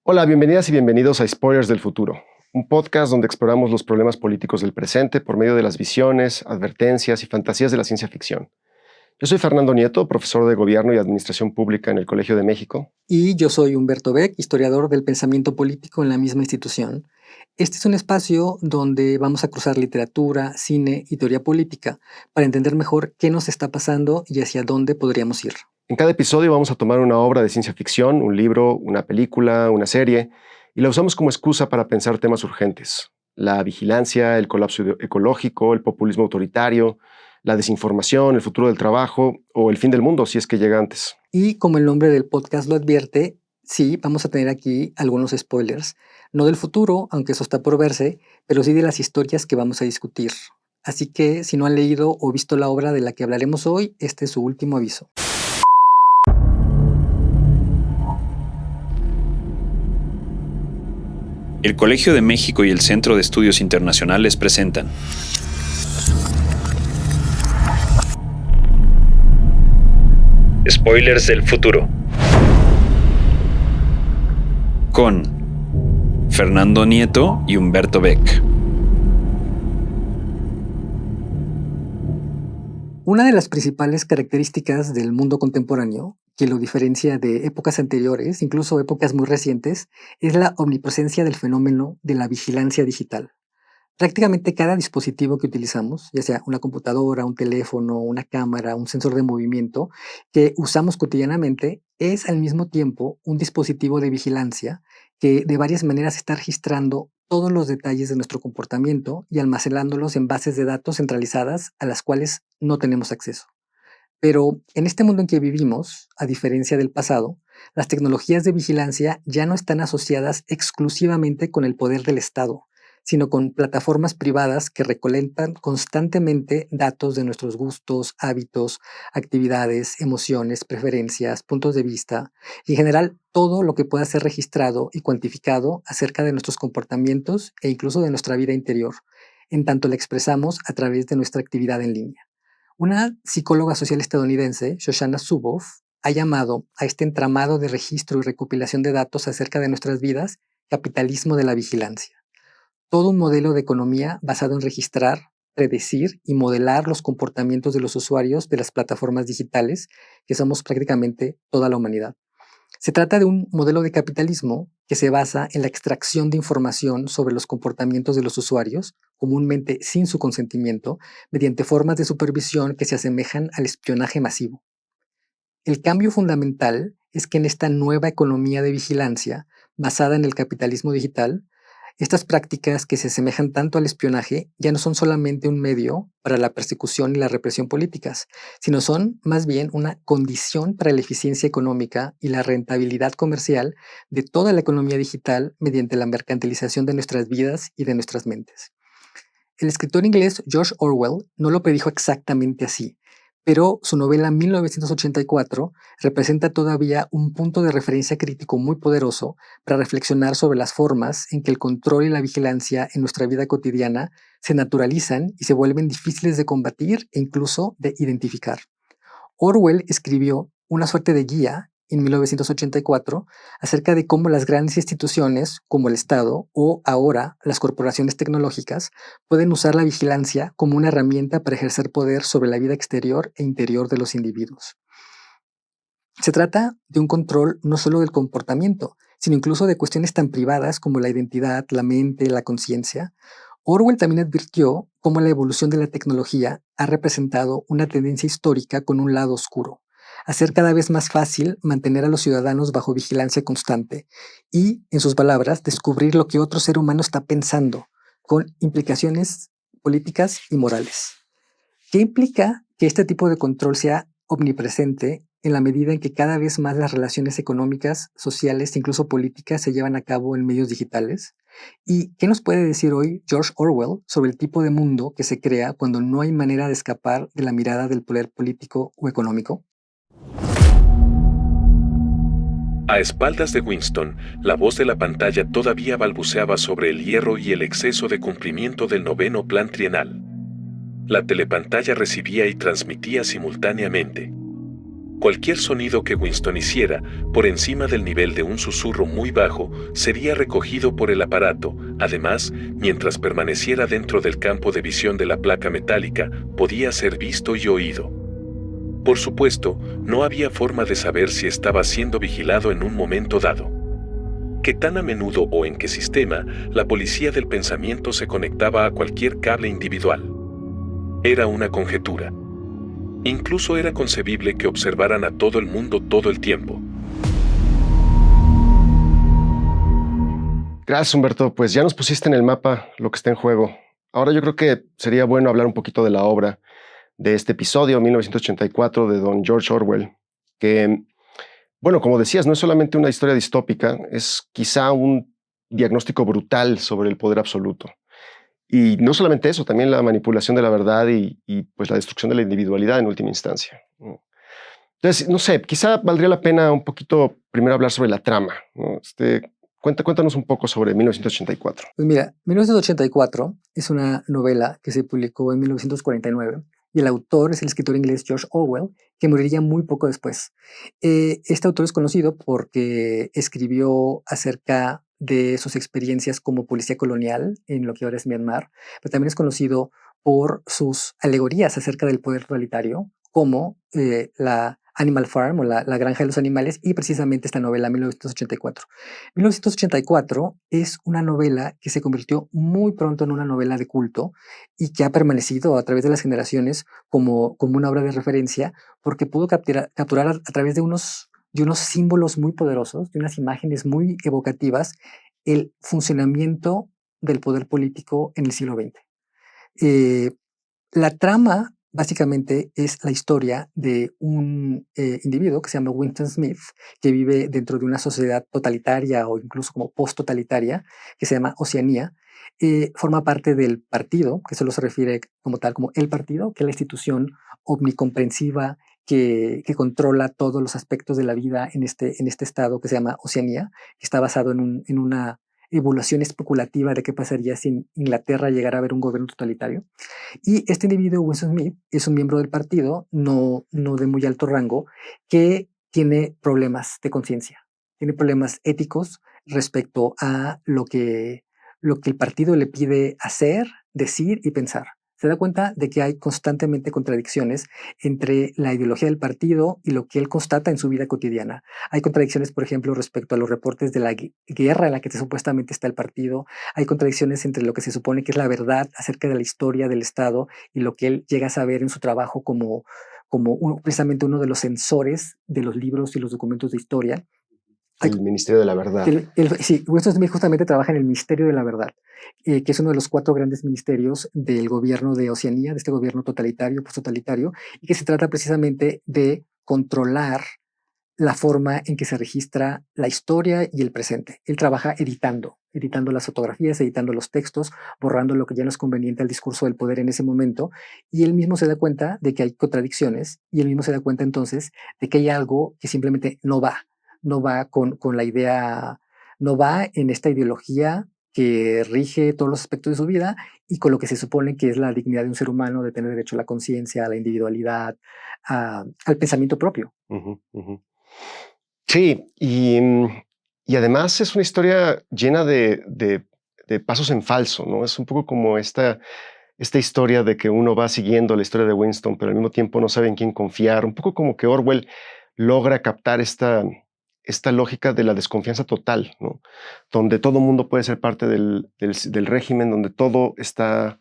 Hola, bienvenidas y bienvenidos a Spoilers del Futuro, un podcast donde exploramos los problemas políticos del presente por medio de las visiones, advertencias y fantasías de la ciencia ficción. Yo soy Fernando Nieto, profesor de Gobierno y Administración Pública en el Colegio de México. Y yo soy Humberto Beck, historiador del pensamiento político en la misma institución. Este es un espacio donde vamos a cruzar literatura, cine y teoría política para entender mejor qué nos está pasando y hacia dónde podríamos ir. En cada episodio vamos a tomar una obra de ciencia ficción, un libro, una película, una serie, y la usamos como excusa para pensar temas urgentes. La vigilancia, el colapso ecológico, el populismo autoritario, la desinformación, el futuro del trabajo o el fin del mundo, si es que llega antes. Y como el nombre del podcast lo advierte, sí, vamos a tener aquí algunos spoilers, no del futuro, aunque eso está por verse, pero sí de las historias que vamos a discutir. Así que si no han leído o visto la obra de la que hablaremos hoy, este es su último aviso. El Colegio de México y el Centro de Estudios Internacionales presentan Spoilers del Futuro con Fernando Nieto y Humberto Beck. Una de las principales características del mundo contemporáneo, que lo diferencia de épocas anteriores, incluso épocas muy recientes, es la omnipresencia del fenómeno de la vigilancia digital. Prácticamente cada dispositivo que utilizamos, ya sea una computadora, un teléfono, una cámara, un sensor de movimiento, que usamos cotidianamente, es al mismo tiempo un dispositivo de vigilancia que de varias maneras está registrando todos los detalles de nuestro comportamiento y almacenándolos en bases de datos centralizadas a las cuales no tenemos acceso. Pero en este mundo en que vivimos, a diferencia del pasado, las tecnologías de vigilancia ya no están asociadas exclusivamente con el poder del Estado, sino con plataformas privadas que recolectan constantemente datos de nuestros gustos, hábitos, actividades, emociones, preferencias, puntos de vista y en general todo lo que pueda ser registrado y cuantificado acerca de nuestros comportamientos e incluso de nuestra vida interior, en tanto la expresamos a través de nuestra actividad en línea. Una psicóloga social estadounidense, Shoshana Zuboff, ha llamado a este entramado de registro y recopilación de datos acerca de nuestras vidas capitalismo de la vigilancia. Todo un modelo de economía basado en registrar, predecir y modelar los comportamientos de los usuarios de las plataformas digitales, que somos prácticamente toda la humanidad. Se trata de un modelo de capitalismo que se basa en la extracción de información sobre los comportamientos de los usuarios, comúnmente sin su consentimiento, mediante formas de supervisión que se asemejan al espionaje masivo. El cambio fundamental es que en esta nueva economía de vigilancia, basada en el capitalismo digital, estas prácticas que se asemejan tanto al espionaje ya no son solamente un medio para la persecución y la represión políticas, sino son más bien una condición para la eficiencia económica y la rentabilidad comercial de toda la economía digital mediante la mercantilización de nuestras vidas y de nuestras mentes. El escritor inglés George Orwell no lo predijo exactamente así, pero su novela 1984 representa todavía un punto de referencia crítico muy poderoso para reflexionar sobre las formas en que el control y la vigilancia en nuestra vida cotidiana se naturalizan y se vuelven difíciles de combatir e incluso de identificar. Orwell escribió una suerte de guía en 1984 acerca de cómo las grandes instituciones como el Estado o ahora las corporaciones tecnológicas pueden usar la vigilancia como una herramienta para ejercer poder sobre la vida exterior e interior de los individuos. Se trata de un control no solo del comportamiento, sino incluso de cuestiones tan privadas como la identidad, la mente, la conciencia. Orwell también advirtió cómo la evolución de la tecnología ha representado una tendencia histórica con un lado oscuro, hacer cada vez más fácil mantener a los ciudadanos bajo vigilancia constante y, en sus palabras, descubrir lo que otro ser humano está pensando, con implicaciones políticas y morales. ¿Qué implica que este tipo de control sea omnipresente en la medida en que cada vez más las relaciones económicas, sociales e incluso políticas se llevan a cabo en medios digitales? ¿Y qué nos puede decir hoy George Orwell sobre el tipo de mundo que se crea cuando no hay manera de escapar de la mirada del poder político o económico? A espaldas de Winston, la voz de la pantalla todavía balbuceaba sobre el hierro y el exceso de cumplimiento del 9º Plan Trienal. La telepantalla recibía y transmitía simultáneamente. Cualquier sonido que Winston hiciera, por encima del nivel de un susurro muy bajo, sería recogido por el aparato. Además, mientras permaneciera dentro del campo de visión de la placa metálica, podía ser visto y oído. Por supuesto, no había forma de saber si estaba siendo vigilado en un momento dado. ¿Qué tan a menudo o en qué sistema la policía del pensamiento se conectaba a cualquier cable individual? Era una conjetura. Incluso era concebible que observaran a todo el mundo todo el tiempo. Gracias, Humberto. Pues ya nos pusiste en el mapa lo que está en juego. Ahora yo creo que sería bueno hablar un poquito de la obra de este episodio, 1984, de don George Orwell, que, bueno, como decías, no es solamente una historia distópica, es quizá un diagnóstico brutal sobre el poder absoluto. Y no solamente eso, también la manipulación de la verdad y pues la destrucción de la individualidad en última instancia. Entonces, no sé, quizá valdría la pena un poquito primero hablar sobre la trama, ¿no? Cuéntanos un poco sobre 1984. Pues mira, 1984 es una novela que se publicó en 1949 y el autor es el escritor inglés George Orwell, que moriría muy poco después. Este autor es conocido porque escribió acerca de sus experiencias como policía colonial en lo que ahora es Myanmar, pero también es conocido por sus alegorías acerca del poder totalitario, como la Animal Farm o la granja de los animales, y precisamente esta novela 1984. 1984 es una novela que se convirtió muy pronto en una novela de culto y que ha permanecido a través de las generaciones como una obra de referencia porque pudo capturar a través de unos símbolos muy poderosos, de unas imágenes muy evocativas, el funcionamiento del poder político en el siglo XX. La trama básicamente es la historia de un individuo que se llama Winston Smith, que vive dentro de una sociedad totalitaria o incluso como post-totalitaria, que se llama Oceanía. Forma parte del partido, que solo se refiere como tal como el partido, que es la institución omnicomprensiva que controla todos los aspectos de la vida en este estado que se llama Oceanía, que está basado en una evaluación especulativa de qué pasaría si en Inglaterra llegara a haber un gobierno totalitario. Y este individuo, Winston Smith, es un miembro del partido, no de muy alto rango, que tiene problemas de conciencia, tiene problemas éticos respecto a lo que el partido le pide hacer, decir y pensar. Se da cuenta de que hay constantemente contradicciones entre la ideología del partido y lo que él constata en su vida cotidiana. Hay contradicciones, por ejemplo, respecto a los reportes de la guerra en la que supuestamente está el partido. Hay contradicciones entre lo que se supone que es la verdad acerca de la historia del Estado y lo que él llega a saber en su trabajo como precisamente uno de los censores de los libros y los documentos de historia. El Ministerio de la Verdad. Sí, Winston Smith justamente trabaja en el Ministerio de la Verdad, que es uno de los 4 grandes ministerios del gobierno de Oceanía, de este gobierno totalitario, post-totalitario, y que se trata precisamente de controlar la forma en que se registra la historia y el presente. Él trabaja editando las fotografías, editando los textos, borrando lo que ya no es conveniente al discurso del poder en ese momento, y él mismo se da cuenta de que hay contradicciones, y él mismo se da cuenta entonces de que hay algo que simplemente no va con la idea, no va en esta ideología que rige todos los aspectos de su vida y con lo que se supone que es la dignidad de un ser humano, de tener derecho a la conciencia, a la individualidad, al pensamiento propio. Sí, y además es una historia llena de pasos en falso, ¿no? Es un poco como esta historia de que uno va siguiendo la historia de Winston, pero al mismo tiempo no sabe en quién confiar. Un poco como que Orwell logra captar esta lógica de la desconfianza total, ¿no? Donde todo mundo puede ser parte del régimen, donde todo está,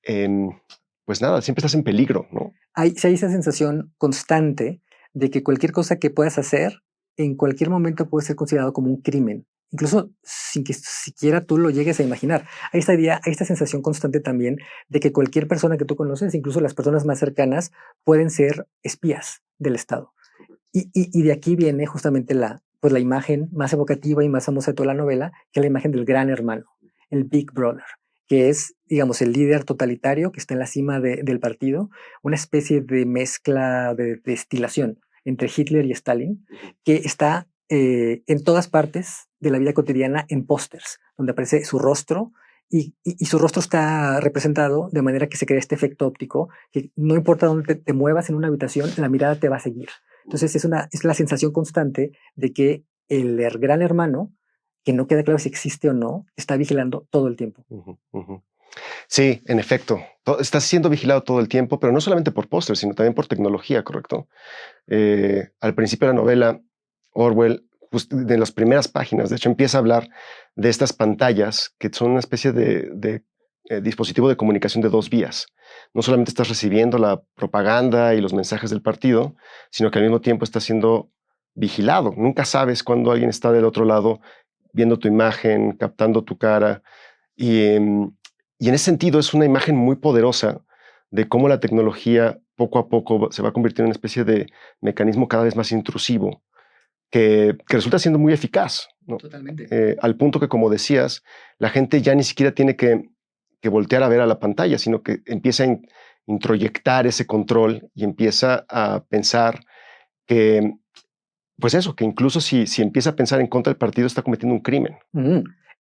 pues nada, siempre estás en peligro, ¿no? Hay esa sensación constante de que cualquier cosa que puedas hacer en cualquier momento puede ser considerado como un crimen, incluso sin que siquiera tú lo llegues a imaginar. Hay esta sensación constante también de que cualquier persona que tú conoces, incluso las personas más cercanas, pueden ser espías del Estado. Y de aquí viene justamente la imagen más evocativa y más famosa de toda la novela, que es la imagen del gran hermano, el Big Brother, que es, digamos, el líder totalitario que está en la cima del partido, una especie de mezcla de destilación entre Hitler y Stalin, que está en todas partes de la vida cotidiana en pósters, donde aparece su rostro y su rostro está representado de manera que se crea este efecto óptico, que no importa dónde te muevas en una habitación, la mirada te va a seguir. Entonces es la sensación constante de que el gran hermano, que no queda claro si existe o no, está vigilando todo el tiempo. Ujú, ujú. Sí, en efecto. Estás siendo vigilado todo el tiempo, pero no solamente por póster, sino también por tecnología, ¿correcto? Al principio de la novela, Orwell, de las primeras páginas, de hecho, empieza a hablar de estas pantallas que son una especie de dispositivo de comunicación de dos vías. No solamente estás recibiendo la propaganda y los mensajes del partido, sino que al mismo tiempo estás siendo vigilado. Nunca sabes cuándo alguien está del otro lado viendo tu imagen, captando tu cara. Y en ese sentido es una imagen muy poderosa de cómo la tecnología poco a poco se va a convertir en una especie de mecanismo cada vez más intrusivo que resulta siendo muy eficaz, ¿no? Totalmente. Al punto que, como decías, la gente ya ni siquiera tiene que voltear a ver a la pantalla, sino que empieza a introyectar ese control y empieza a pensar que, pues eso, que incluso si empieza a pensar en contra del partido, está cometiendo un crimen.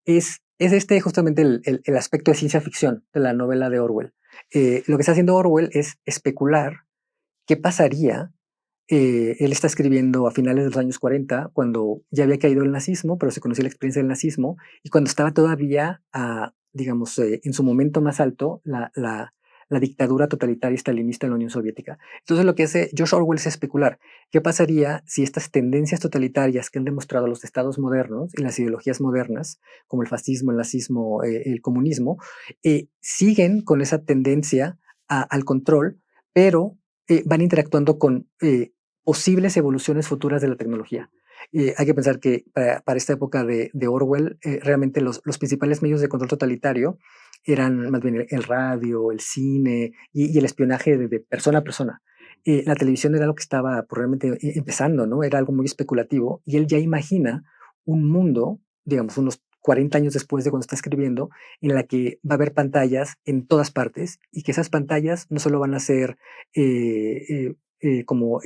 Es este justamente el aspecto de ciencia ficción de la novela de Orwell. Lo que está haciendo Orwell es especular qué pasaría. Él está escribiendo a finales de los años 40, cuando ya había caído el nazismo, pero se conocía la experiencia del nazismo, y cuando estaba todavía, digamos, en su momento más alto, la dictadura totalitaria stalinista en la Unión Soviética. Entonces lo que hace George Orwell es especular qué pasaría si estas tendencias totalitarias que han demostrado los estados modernos y las ideologías modernas, como el fascismo, el nazismo, el comunismo, siguen con esa tendencia al control, pero van interactuando con posibles evoluciones futuras de la tecnología. Hay que pensar que para esta época de Orwell, realmente los principales medios de control totalitario eran más bien el radio, el cine y el espionaje de persona a persona. La televisión era algo que estaba pues, realmente empezando, ¿no? Era algo muy especulativo, y él ya imagina un mundo, digamos, unos 40 años después de cuando está escribiendo, en la que va a haber pantallas en todas partes, y que esas pantallas no solo van a ser como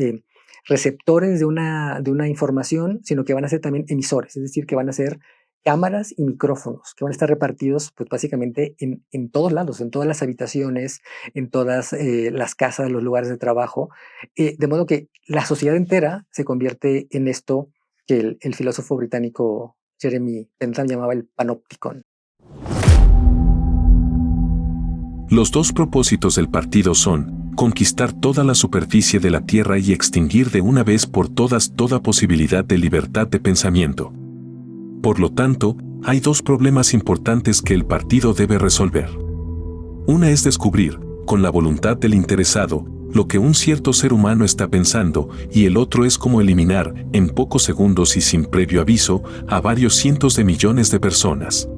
receptores de una información, sino que van a ser también emisores, es decir, que van a ser cámaras y micrófonos que van a estar repartidos pues básicamente en todos lados, en todas las habitaciones, en todas las casas, los lugares de trabajo, de modo que la sociedad entera se convierte en esto que el filósofo británico Jeremy Bentham llamaba el panopticon. Los dos propósitos del partido son conquistar toda la superficie de la Tierra y extinguir de una vez por todas toda posibilidad de libertad de pensamiento. Por lo tanto, hay dos problemas importantes que el partido debe resolver. Una es descubrir, con la voluntad del interesado, lo que un cierto ser humano está pensando, y el otro es cómo eliminar, en pocos segundos y sin previo aviso, a varios cientos de millones de personas.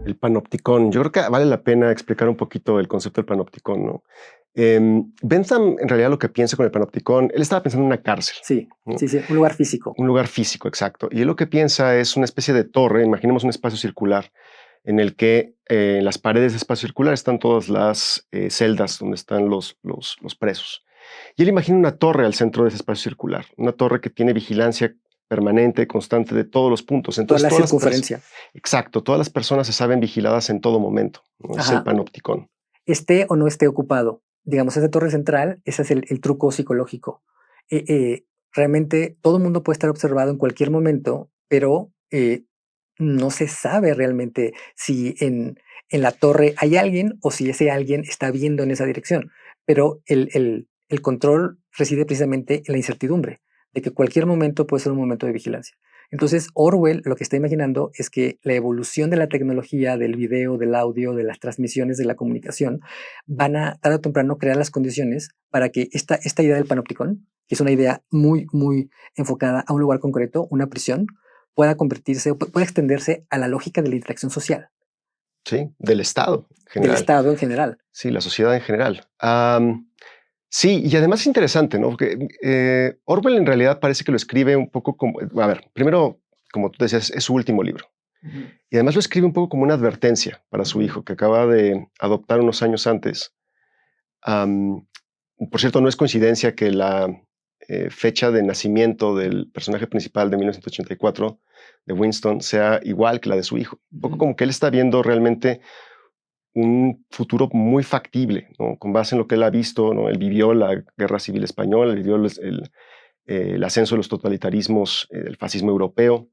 El panopticón. Yo creo que vale la pena explicar un poquito el concepto del panopticón, ¿no? Bentham, en realidad, lo que piensa con el panopticón, él estaba pensando en una cárcel. Sí, ¿no? sí, un lugar físico. Un lugar físico, exacto. Y él lo que piensa es una especie de torre, imaginemos un espacio circular, en el que en las paredes de espacio circular están todas las celdas donde están los presos. Y él imagina una torre al centro de ese espacio circular, una torre que tiene vigilancia permanente, constante de todos los puntos. Entonces, toda la circunferencia. Exacto, todas las personas se saben vigiladas en todo momento, ¿no? Es el panopticón. Esté o no esté ocupado. Digamos, esa torre central, ese es el truco psicológico. Realmente todo el mundo puede estar observado en cualquier momento, pero no se sabe realmente si en la torre hay alguien o si ese alguien está viendo en esa dirección. Pero el control reside precisamente en la incertidumbre de que cualquier momento puede ser un momento de vigilancia. Entonces, Orwell lo que está imaginando es que la evolución de la tecnología, del video, del audio, de las transmisiones, de la comunicación, van a tarde o temprano crear las condiciones para que esta idea del panopticón, que es una idea muy, muy enfocada a un lugar concreto, una prisión, pueda convertirse, pueda extenderse a la lógica de la interacción social. Sí, del Estado en general. Del Estado en general. Sí, la sociedad en general. Sí, y además es interesante, ¿no? Porque Orwell en realidad parece que lo escribe un poco como... A ver, primero, como tú decías, es su último libro. Y además lo escribe un poco como una advertencia para su hijo, que acaba de adoptar unos años antes. Por cierto, no es coincidencia que fecha de nacimiento del personaje principal de 1984, de Winston, sea igual que la de su hijo. Un poco como que él está viendo realmente un futuro muy factible, ¿no? Con base en lo que él ha visto, ¿no? Él vivió la Guerra Civil Española, vivió el ascenso de los totalitarismos del fascismo europeo,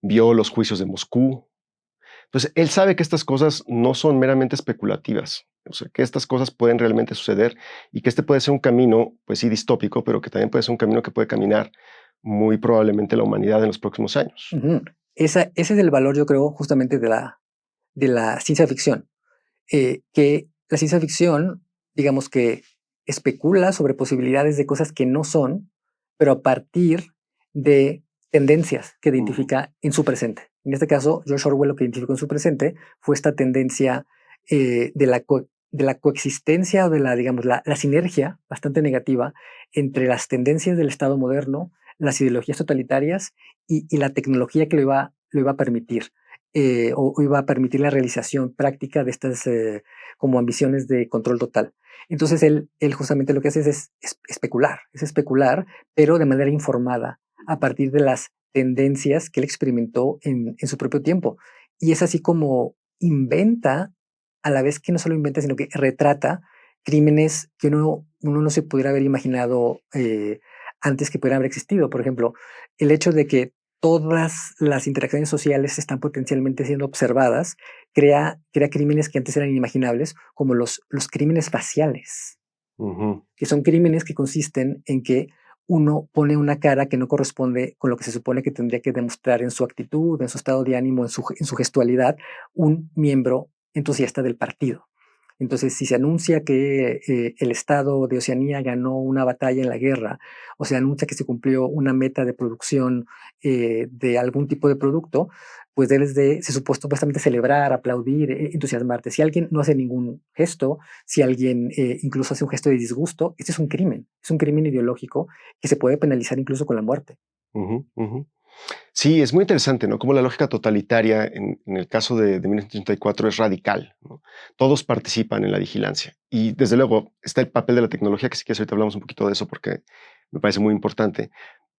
vio los juicios de Moscú. Entonces, él sabe que estas cosas no son meramente especulativas, o sea, que estas cosas pueden realmente suceder y que este puede ser un camino, pues sí, distópico, pero que también puede ser un camino que puede caminar muy probablemente la humanidad en los próximos años. Ese es el valor, yo creo, justamente de la ciencia ficción. Que la ciencia ficción, digamos que especula sobre posibilidades de cosas que no son, pero a partir de tendencias que identifica en su presente. En este caso, George Orwell lo que identificó en su presente fue esta tendencia de la coexistencia o de la sinergia bastante negativa entre las tendencias del Estado moderno, las ideologías totalitarias y la tecnología que lo iba a permitir. O iba a permitir la realización práctica de estas como ambiciones de control total. Entonces él justamente lo que hace es especular, pero de manera informada, a partir de las tendencias que él experimentó en su propio tiempo. Y es así como inventa, a la vez que no solo inventa, sino que retrata crímenes que uno no se pudiera haber imaginado antes que pudieran haber existido. Por ejemplo, el hecho de que todas las interacciones sociales están potencialmente siendo observadas, crea crímenes que antes eran inimaginables, como los crímenes faciales, que son crímenes que consisten en que uno pone una cara que no corresponde con lo que se supone que tendría que demostrar en su actitud, en su estado de ánimo, en su gestualidad, un miembro entusiasta del partido. Entonces, si se anuncia que el Estado de Oceanía ganó una batalla en la guerra, o se anuncia que se cumplió una meta de producción de algún tipo de producto, pues debes de, se supone, supuestamente celebrar, aplaudir, entusiasmarte. Si alguien no hace ningún gesto, si alguien incluso hace un gesto de disgusto, este es un crimen ideológico que se puede penalizar incluso con la muerte. Sí, es muy interesante, ¿no? Cómo la lógica totalitaria en el caso de 1984 es radical, ¿no? Todos participan en la vigilancia. Y desde luego está el papel de la tecnología, que si quieres ahorita hablamos un poquito de eso porque me parece muy importante.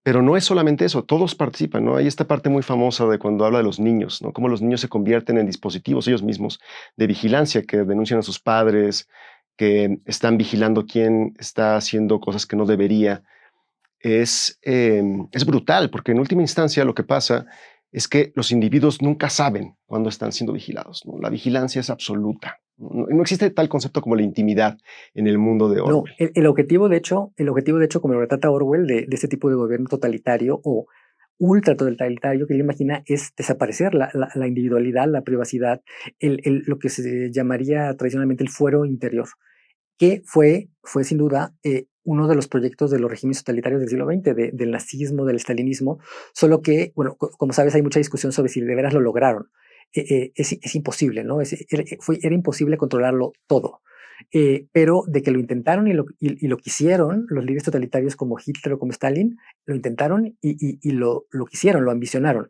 Pero no es solamente eso, todos participan, ¿no? Hay esta parte muy famosa de cuando habla de los niños, ¿no? Cómo los niños se convierten en dispositivos ellos mismos de vigilancia, que denuncian a sus padres, que están vigilando quién está haciendo cosas que no debería. Es brutal, porque en última instancia lo que pasa es que los individuos nunca saben cuándo están siendo vigilados, ¿no? La vigilancia es absoluta. No existe tal concepto como la intimidad en el mundo de Orwell. No, el objetivo, de hecho, como lo retrata Orwell, de este tipo de gobierno totalitario o ultra totalitario que él imagina, es desaparecer la individualidad, la privacidad, lo que se llamaría tradicionalmente el fuero interior, que fue sin duda uno de los proyectos de los regímenes totalitarios del siglo XX, del nazismo, del estalinismo, solo que, bueno, como sabes, hay mucha discusión sobre si de veras lo lograron. Es imposible, ¿no? Era imposible controlarlo todo. Pero de que lo intentaron y lo quisieron, los líderes totalitarios como Hitler o como Stalin, lo intentaron y lo quisieron, lo ambicionaron.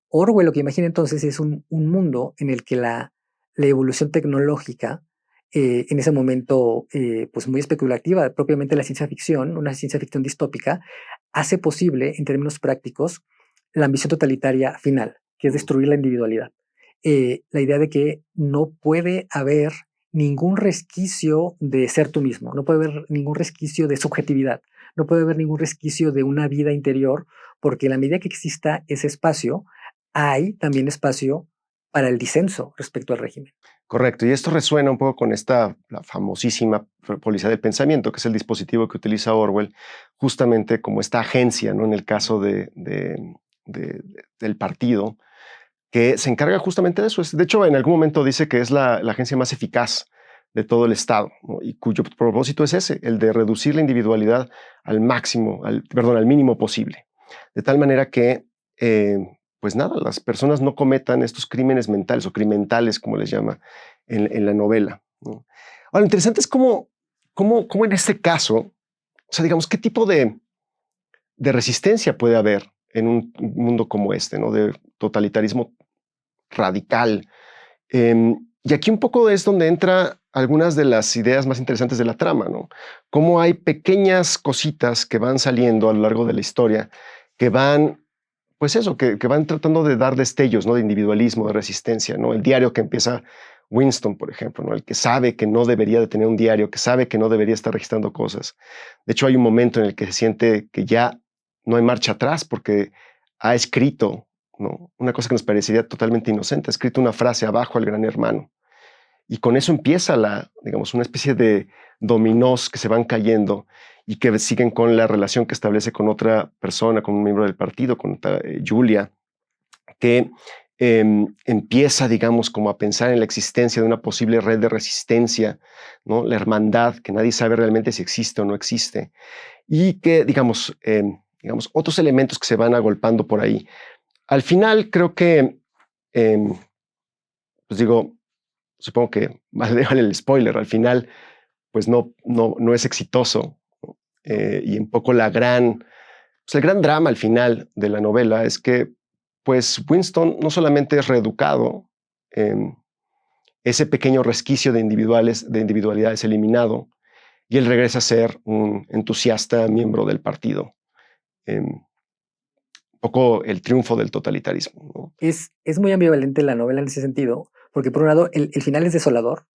Orwell lo que imagina entonces es un mundo en el que la evolución tecnológica, en ese momento pues muy especulativa, propiamente la ciencia ficción, una ciencia ficción distópica, hace posible en términos prácticos la ambición totalitaria final, que es destruir la individualidad. La idea de que no puede haber ningún resquicio de ser tú mismo, no puede haber ningún resquicio de subjetividad, no puede haber ningún resquicio de una vida interior, porque a la medida que exista ese espacio, hay también espacio para el disenso respecto al régimen. Correcto, y esto resuena un poco con la famosísima policía del pensamiento, que es el dispositivo que utiliza Orwell justamente como esta agencia, ¿no? En el caso del partido, que se encarga justamente de eso. De hecho, en algún momento dice que es la agencia más eficaz de todo el Estado, ¿no? Y cuyo propósito es ese, el de reducir la individualidad al mínimo posible. De tal manera que pues nada, las personas no cometan estos crímenes mentales o crimentales, como les llama en la novela, ¿no? Ahora, lo interesante es cómo en este caso, o sea, digamos, qué tipo de resistencia puede haber en un mundo como este, ¿no? De totalitarismo radical. Y aquí un poco es donde entra algunas de las ideas más interesantes de la trama, ¿no? Cómo hay pequeñas cositas que van saliendo a lo largo de la historia que van, pues eso, que van tratando de dar destellos, ¿no? De individualismo, de resistencia, ¿no? El diario que empieza Winston, por ejemplo, ¿no? El que sabe que no debería de tener un diario, que sabe que no debería estar registrando cosas. De hecho, hay un momento en el que se siente que ya no hay marcha atrás porque ha escrito, ¿no? Una cosa que nos parecería totalmente inocente, ha escrito una frase abajo al gran hermano. Y con eso empieza digamos, una especie de dominós que se van cayendo y que siguen con la relación que establece con otra persona, con un miembro del partido, con Julia, que empieza, digamos, como a pensar en la existencia de una posible red de resistencia, ¿no? La hermandad, que nadie sabe realmente si existe o no existe, y que, digamos, otros elementos que se van agolpando por ahí. Al final, creo que, pues digo, supongo que vale el spoiler, al final, pues no es exitoso, ¿no? Y un poco el gran drama al final de la novela es que, pues, Winston no solamente es reeducado, ese pequeño resquicio de individualidad es eliminado y él regresa a ser un entusiasta miembro del partido. Un poco el triunfo del totalitarismo, ¿no? Es muy ambivalente la novela en ese sentido, porque por un lado el final es desolador,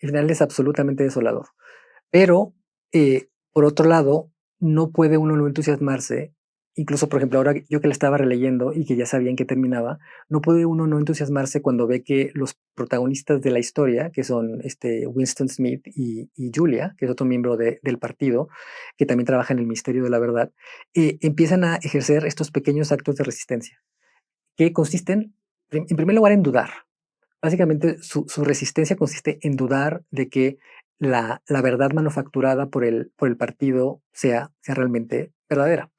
el final es absolutamente desolador, pero por otro lado no puede uno no entusiasmarse, incluso por ejemplo ahora yo que la estaba releyendo y que ya sabía en qué terminaba, no puede uno no entusiasmarse cuando ve que los protagonistas de la historia, que son Winston Smith y Julia, que es otro miembro del partido, que también trabaja en el Ministerio de la Verdad, empiezan a ejercer estos pequeños actos de resistencia, que consisten, en primer lugar, en dudar. Básicamente, su resistencia consiste en dudar de que la verdad manufacturada por el partido sea realmente verdadera.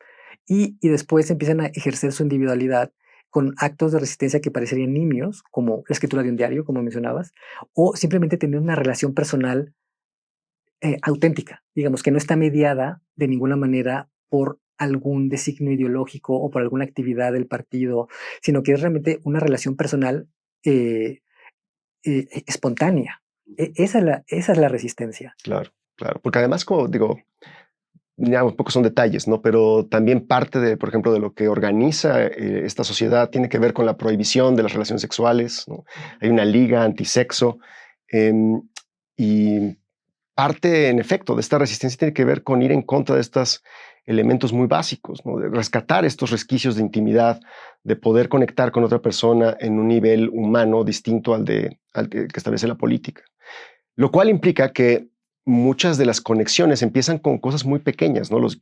Y después empiezan a ejercer su individualidad con actos de resistencia que parecerían nimios, como la escritura de un diario, como mencionabas, o simplemente tener una relación personal auténtica, digamos, que no está mediada de ninguna manera por algún designio ideológico o por alguna actividad del partido, sino que es realmente una relación personal espontánea. Esa es la resistencia. Claro, claro. Porque además, como digo, ya un poco son detalles, ¿no? Pero también parte de, por ejemplo, de lo que organiza esta sociedad tiene que ver con la prohibición de las relaciones sexuales, ¿no? Hay una liga antisexo y parte, en efecto, de esta resistencia tiene que ver con ir en contra de estos elementos muy básicos, ¿no? De rescatar estos resquicios de intimidad, de poder conectar con otra persona en un nivel humano distinto al que establece la política. Lo cual implica que muchas de las conexiones empiezan con cosas muy pequeñas, ¿no? Los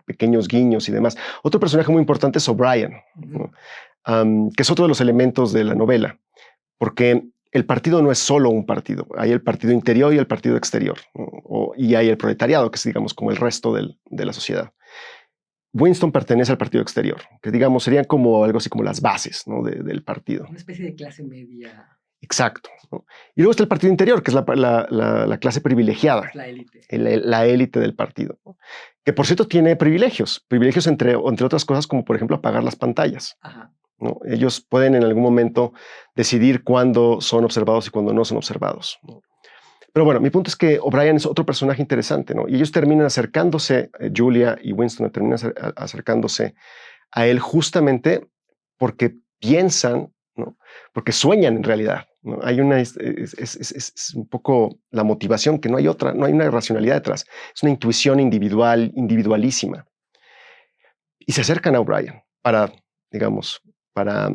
pequeños guiños y demás. Otro personaje muy importante es O'Brien, ¿no? Que es otro de los elementos de la novela, porque el partido no es solo un partido. Hay el partido interior y el partido exterior, ¿no? Y hay el proletariado, que es, digamos, como el resto de la sociedad. Winston pertenece al partido exterior, que, digamos, serían como algo así como las bases, ¿no? del partido. Una especie de clase media. Exacto, ¿no? Y luego está el partido interior, que es la clase privilegiada. La élite. La élite del partido, ¿no? Que por cierto tiene privilegios entre otras cosas, como por ejemplo apagar las pantallas. Ajá. ¿No? Ellos pueden en algún momento decidir cuándo son observados y cuándo no son observados, ¿no? Pero bueno, mi punto es que O'Brien es otro personaje interesante, ¿no? Y ellos terminan acercándose, Julia y Winston terminan acercándose a él justamente porque piensan, ¿no? Porque sueñan en realidad, ¿no? Hay es un poco la motivación, que no hay otra, no hay una racionalidad detrás, es una intuición individualísima. Y se acercan a O'Brien para, digamos, para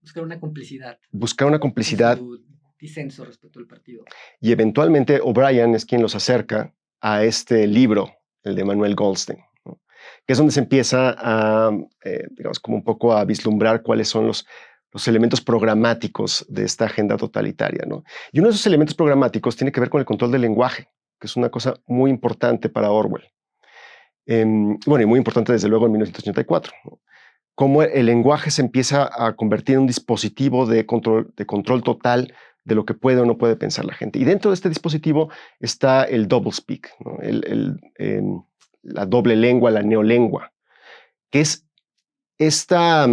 buscar una complicidad. Buscar una complicidad. Su disenso respecto al partido. Y eventualmente O'Brien es quien los acerca a este libro, el de Manuel Goldstein, ¿no? Que es donde se empieza a, digamos, como un poco a vislumbrar cuáles son los elementos programáticos de esta agenda totalitaria, ¿no? Y uno de esos elementos programáticos tiene que ver con el control del lenguaje, que es una cosa muy importante para Orwell. Bueno, y muy importante desde luego en 1984, ¿no? Cómo el lenguaje se empieza a convertir en un dispositivo de control total de lo que puede o no puede pensar la gente. Y dentro de este dispositivo está el doublespeak, ¿no? La doble lengua, la neolengua, que es esta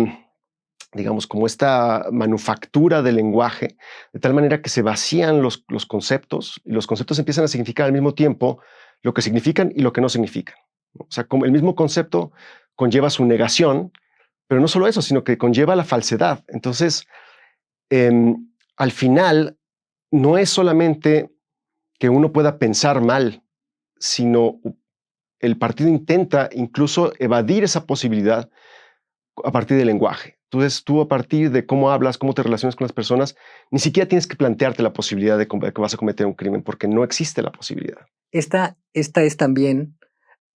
digamos, como esta manufactura del lenguaje, de tal manera que se vacían los conceptos y los conceptos empiezan a significar al mismo tiempo lo que significan y lo que no significan. O sea, como el mismo concepto conlleva su negación, pero no solo eso, sino que conlleva la falsedad. Entonces, al final, no es solamente que uno pueda pensar mal, sino el partido intenta incluso evadir esa posibilidad a partir del lenguaje. Entonces, tú a partir de cómo hablas, cómo te relacionas con las personas, ni siquiera tienes que plantearte la posibilidad de que vas a cometer un crimen, porque no existe la posibilidad. Esta es también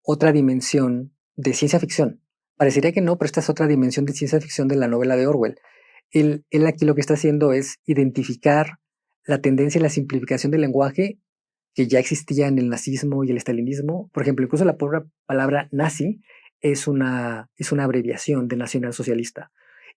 otra dimensión de ciencia ficción. Parecería que no, pero esta es otra dimensión de ciencia ficción de la novela de Orwell. Él aquí lo que está haciendo es identificar la tendencia y la simplificación del lenguaje que ya existía en el nazismo y el estalinismo. Por ejemplo, incluso la palabra nazi es una abreviación de nacionalsocialista.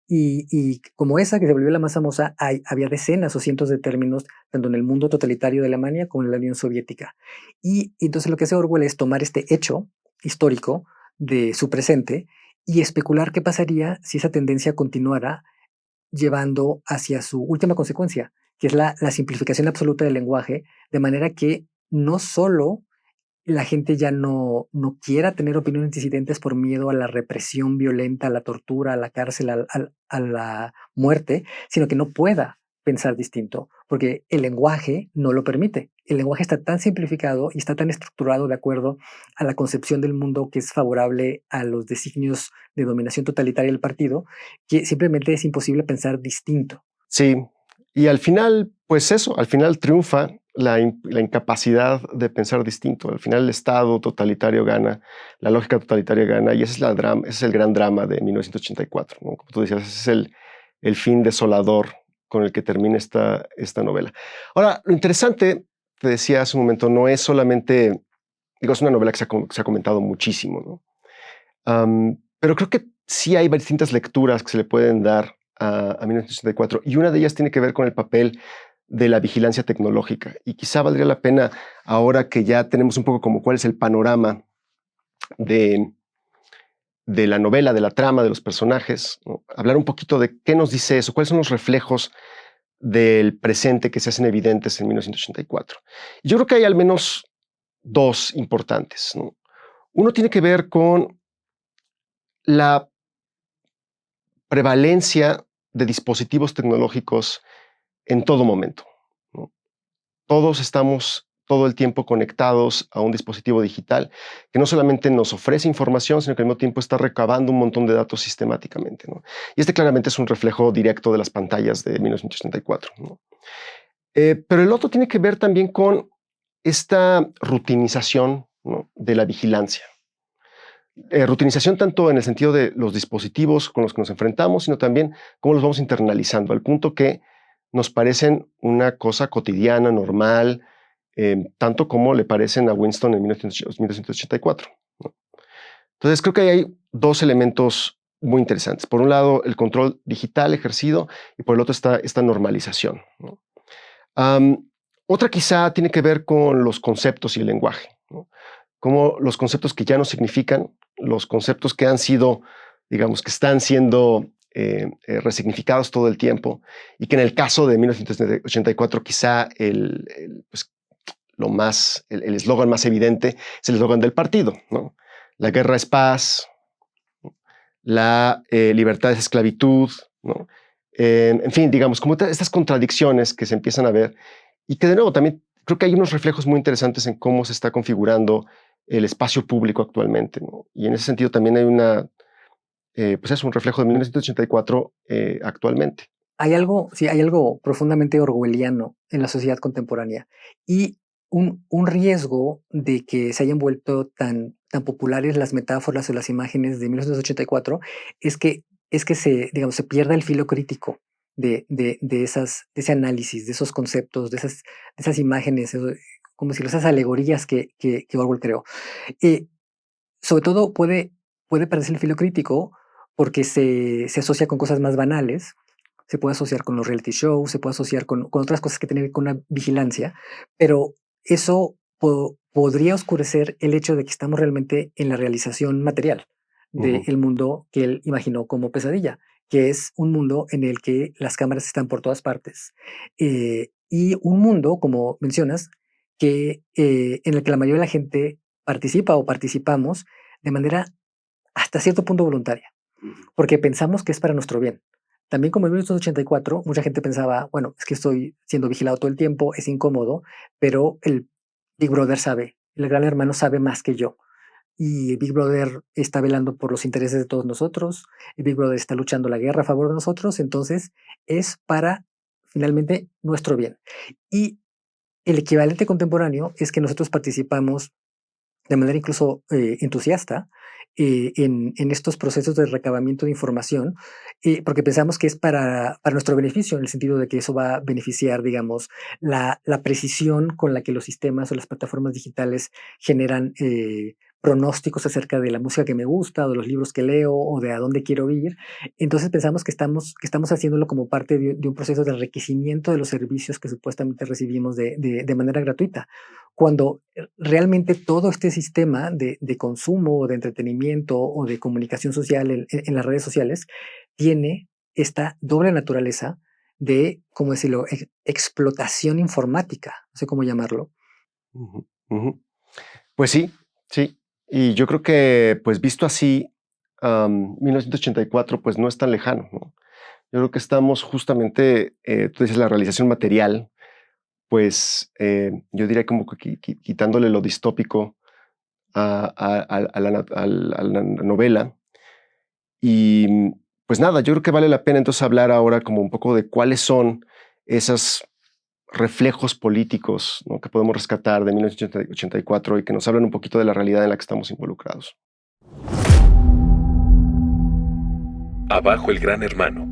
Y como esa que se volvió la más famosa, había decenas o cientos de términos, tanto en el mundo totalitario de Alemania como en la Unión Soviética. Y entonces lo que hace Orwell es tomar este hecho histórico de su presente y especular qué pasaría si esa tendencia continuara llevando hacia su última consecuencia, que es la simplificación absoluta del lenguaje, de manera que no solo la gente ya no quiera tener opiniones disidentes por miedo a la represión violenta, a la tortura, a la cárcel, a la muerte, sino que no pueda pensar distinto, porque el lenguaje no lo permite. El lenguaje está tan simplificado y está tan estructurado de acuerdo a la concepción del mundo que es favorable a los designios de dominación totalitaria del partido, que simplemente es imposible pensar distinto. Sí, y al final, pues eso, al final triunfa la incapacidad de pensar distinto. Al final el Estado totalitario gana, la lógica totalitaria gana, y ese es el gran drama de 1984, ¿no? Como tú decías, ese es el fin desolador con el que termina esta novela. Ahora, lo interesante, te decía hace un momento, no es solamente, digo, es una novela que se ha comentado muchísimo, ¿no? Pero creo que sí hay distintas lecturas que se le pueden dar a 1984, y una de ellas tiene que ver con el papel de la vigilancia tecnológica. Y quizá valdría la pena, ahora que ya tenemos un poco como cuál es el panorama de la novela, de la trama, de los personajes, ¿no? Hablar un poquito de qué nos dice eso, cuáles son los reflejos del presente que se hacen evidentes en 1984. Yo creo que hay al menos dos importantes, ¿no? Uno tiene que ver con la prevalencia de dispositivos tecnológicos en todo momento, ¿no? Todos estamos todo el tiempo conectados a un dispositivo digital que no solamente nos ofrece información, sino que al mismo tiempo está recabando un montón de datos sistemáticamente, ¿no? Y este claramente es un reflejo directo de las pantallas de 1984, ¿no? Pero el otro tiene que ver también con esta rutinización, ¿no?, de la vigilancia. Rutinización tanto en el sentido de los dispositivos con los que nos enfrentamos, sino también cómo los vamos internalizando, al punto que nos parecen una cosa cotidiana, normal, tanto como le parecen a Winston en 1984, ¿no? Entonces creo que hay dos elementos muy interesantes. Por un lado, el control digital ejercido, y por el otro esta normalización, ¿no? Otra quizá tiene que ver con los conceptos y el lenguaje, ¿no? Como los conceptos que ya no significan, los conceptos que han sido, digamos, que están siendo resignificados todo el tiempo, y que en el caso de 1984 quizá el eslogan más evidente es el eslogan del partido, ¿no? La guerra es paz, la libertad es esclavitud, ¿no? En fin, digamos, como estas contradicciones que se empiezan a ver, y que de nuevo también creo que hay unos reflejos muy interesantes en cómo se está configurando el espacio público actualmente, ¿no? Y en ese sentido también hay pues es un reflejo de 1984 actualmente. Hay algo profundamente orwelliano en la sociedad contemporánea, y un riesgo de que se hayan vuelto tan populares las metáforas o las imágenes de 1984 es que se pierda el filo crítico de ese análisis, de esos conceptos, de esas imágenes, como decirlo, esas alegorías que Orwell creó. Sobre todo puede perderse el filo crítico porque se asocia con cosas más banales, se puede asociar con los reality shows, se puede asociar con otras cosas que tienen que ver con una vigilancia, pero eso podría oscurecer el hecho de que estamos realmente en la realización material, del mundo que él imaginó como pesadilla, que es un mundo en el que las cámaras están por todas partes. Y un mundo, como mencionas, en el que la mayoría de la gente participa o participamos de manera hasta cierto punto voluntaria, porque pensamos que es para nuestro bien. También como en 1984, mucha gente pensaba, bueno, es que estoy siendo vigilado todo el tiempo, es incómodo, pero el Big Brother sabe, el gran hermano sabe más que yo. Y el Big Brother está velando por los intereses de todos nosotros, el Big Brother está luchando la guerra a favor de nosotros, entonces es para finalmente nuestro bien. Y el equivalente contemporáneo es que nosotros participamos de manera incluso entusiasta en estos procesos de recabamiento de información, porque pensamos que es para nuestro beneficio, en el sentido de que eso va a beneficiar, digamos, la precisión con la que los sistemas o las plataformas digitales generan pronósticos acerca de la música que me gusta, o de los libros que leo, o de a dónde quiero ir. Entonces pensamos que estamos haciéndolo como parte de un proceso de enriquecimiento de los servicios que supuestamente recibimos de manera gratuita, cuando realmente todo este sistema de consumo o de entretenimiento o de comunicación social en las redes sociales tiene esta doble naturaleza de, ¿cómo decirlo?, explotación informática, no sé cómo llamarlo. Ujú, ujú. Pues sí, sí. Y yo creo que, pues visto así, 1984 pues no es tan lejano, ¿no? Yo creo que estamos justamente, tú dices la realización material, pues yo diría como que quitándole lo distópico a la novela. Y pues nada, yo creo que vale la pena entonces hablar ahora como un poco de cuáles son esos reflejos políticos, ¿no?, que podemos rescatar de 1984 y que nos hablan un poquito de la realidad en la que estamos involucrados. Abajo el gran hermano.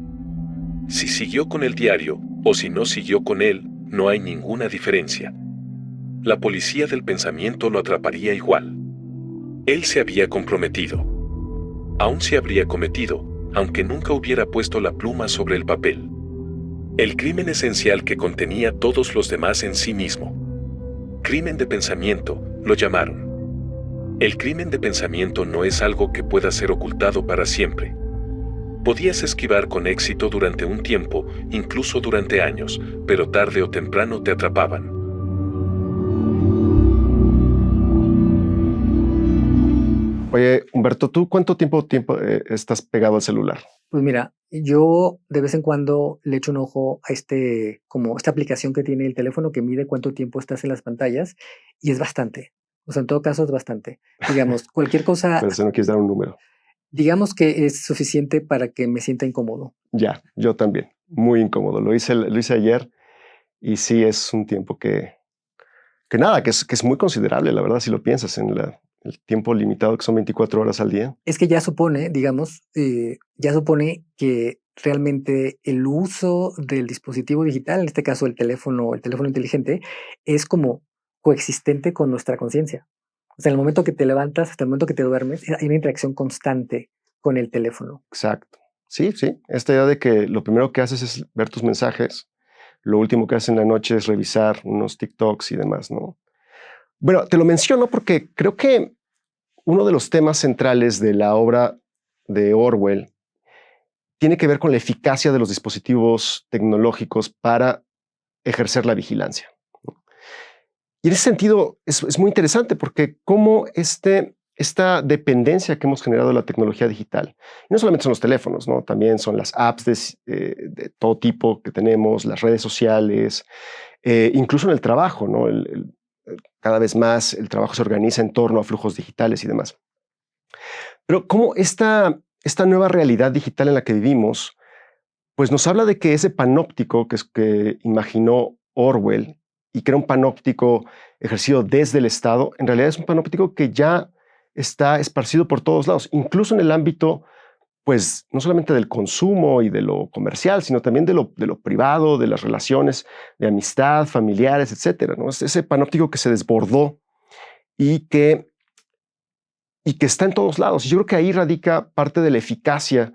Si siguió con el diario o si no siguió con él, no hay ninguna diferencia. La policía del pensamiento lo atraparía igual. Él se había comprometido. Aún se habría cometido, aunque nunca hubiera puesto la pluma sobre el papel. El crimen esencial que contenía todos los demás en sí mismo. Crimen de pensamiento, lo llamaron. El crimen de pensamiento no es algo que pueda ser ocultado para siempre. Podías esquivar con éxito durante un tiempo, incluso durante años, pero tarde o temprano te atrapaban. Oye, Humberto, ¿tú cuánto tiempo estás pegado al celular? Pues mira, yo de vez en cuando le echo un ojo a como esta aplicación que tiene el teléfono que mide cuánto tiempo estás en las pantallas, y es bastante. O sea, en todo caso es bastante. Digamos, cualquier cosa, Pero si no quieres dar un número. digamos que es suficiente para que me sienta incómodo. Ya, yo también. Muy incómodo. Lo hice ayer y sí es un tiempo que nada, que es muy considerable, la verdad, si lo piensas en el tiempo limitado que son 24 horas al día. Es que ya supone, digamos, ya supone que realmente el uso del dispositivo digital, en este caso el teléfono inteligente, es como coexistente con nuestra conciencia. O sea, en el momento que te levantas hasta el momento que te duermes, hay una interacción constante con el teléfono. Exacto. Sí, sí. Esta idea de que lo primero que haces es ver tus mensajes, lo último que haces en la noche es revisar unos TikToks y demás, ¿no? Bueno, te lo menciono porque creo que uno de los temas centrales de la obra de Orwell tiene que ver con la eficacia de los dispositivos tecnológicos para ejercer la vigilancia. Y en ese sentido es muy interesante porque cómo esta dependencia que hemos generado de la tecnología digital, y no solamente son los teléfonos, ¿no?, también son las apps de todo tipo que tenemos, las redes sociales, incluso en el trabajo, ¿no? Cada vez más el trabajo se organiza en torno a flujos digitales y demás. Pero cómo esta nueva realidad digital en la que vivimos, pues nos habla de que ese panóptico que imaginó Orwell y que era un panóptico ejercido desde el Estado, en realidad es un panóptico que ya está esparcido por todos lados, incluso en el ámbito, pues, no solamente del consumo y de lo comercial, sino también de lo privado, de las relaciones de amistad, familiares, etcétera, ¿no? Es ese panóptico que se desbordó y que está en todos lados. Y yo creo que ahí radica parte de la eficacia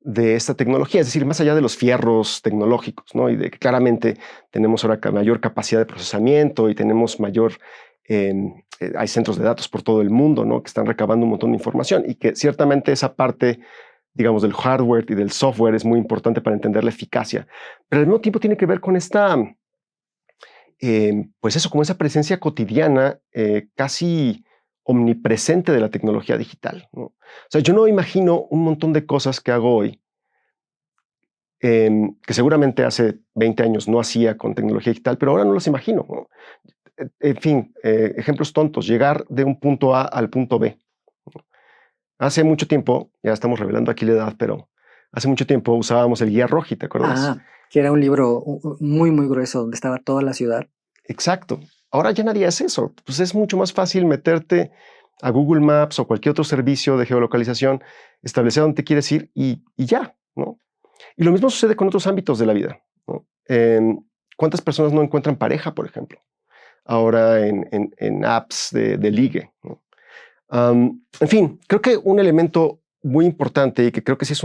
de esta tecnología, es decir, más allá de los fierros tecnológicos, ¿no?, y de que claramente tenemos ahora mayor capacidad de procesamiento y tenemos mayor hay centros de datos por todo el mundo, ¿no? Que están recabando un montón de información y que ciertamente esa parte, digamos, del hardware y del software es muy importante para entender la eficacia. Pero al mismo tiempo tiene que ver con esta, pues eso, como esa presencia cotidiana, casi omnipresente de la tecnología digital, ¿no? O sea, yo no imagino un montón de cosas que hago hoy que seguramente hace 20 años no hacía con tecnología digital, pero ahora no las imagino, ¿no? En fin, ejemplos tontos, llegar de un punto A al punto B. Hace mucho tiempo, ya estamos revelando aquí la edad, pero hace mucho tiempo usábamos el guía Roji, ¿te acuerdas? Que era un libro muy, muy grueso donde estaba toda la ciudad. Exacto. Ahora ya nadie hace eso. Pues es mucho más fácil meterte a Google Maps o cualquier otro servicio de geolocalización, establecer dónde te quieres ir y ya, ¿no? Y lo mismo sucede con otros ámbitos de la vida, ¿no? ¿Cuántas personas no encuentran pareja, por ejemplo? Ahora en apps de ligue, ¿no? En fin, creo que un elemento muy importante y que creo que sí es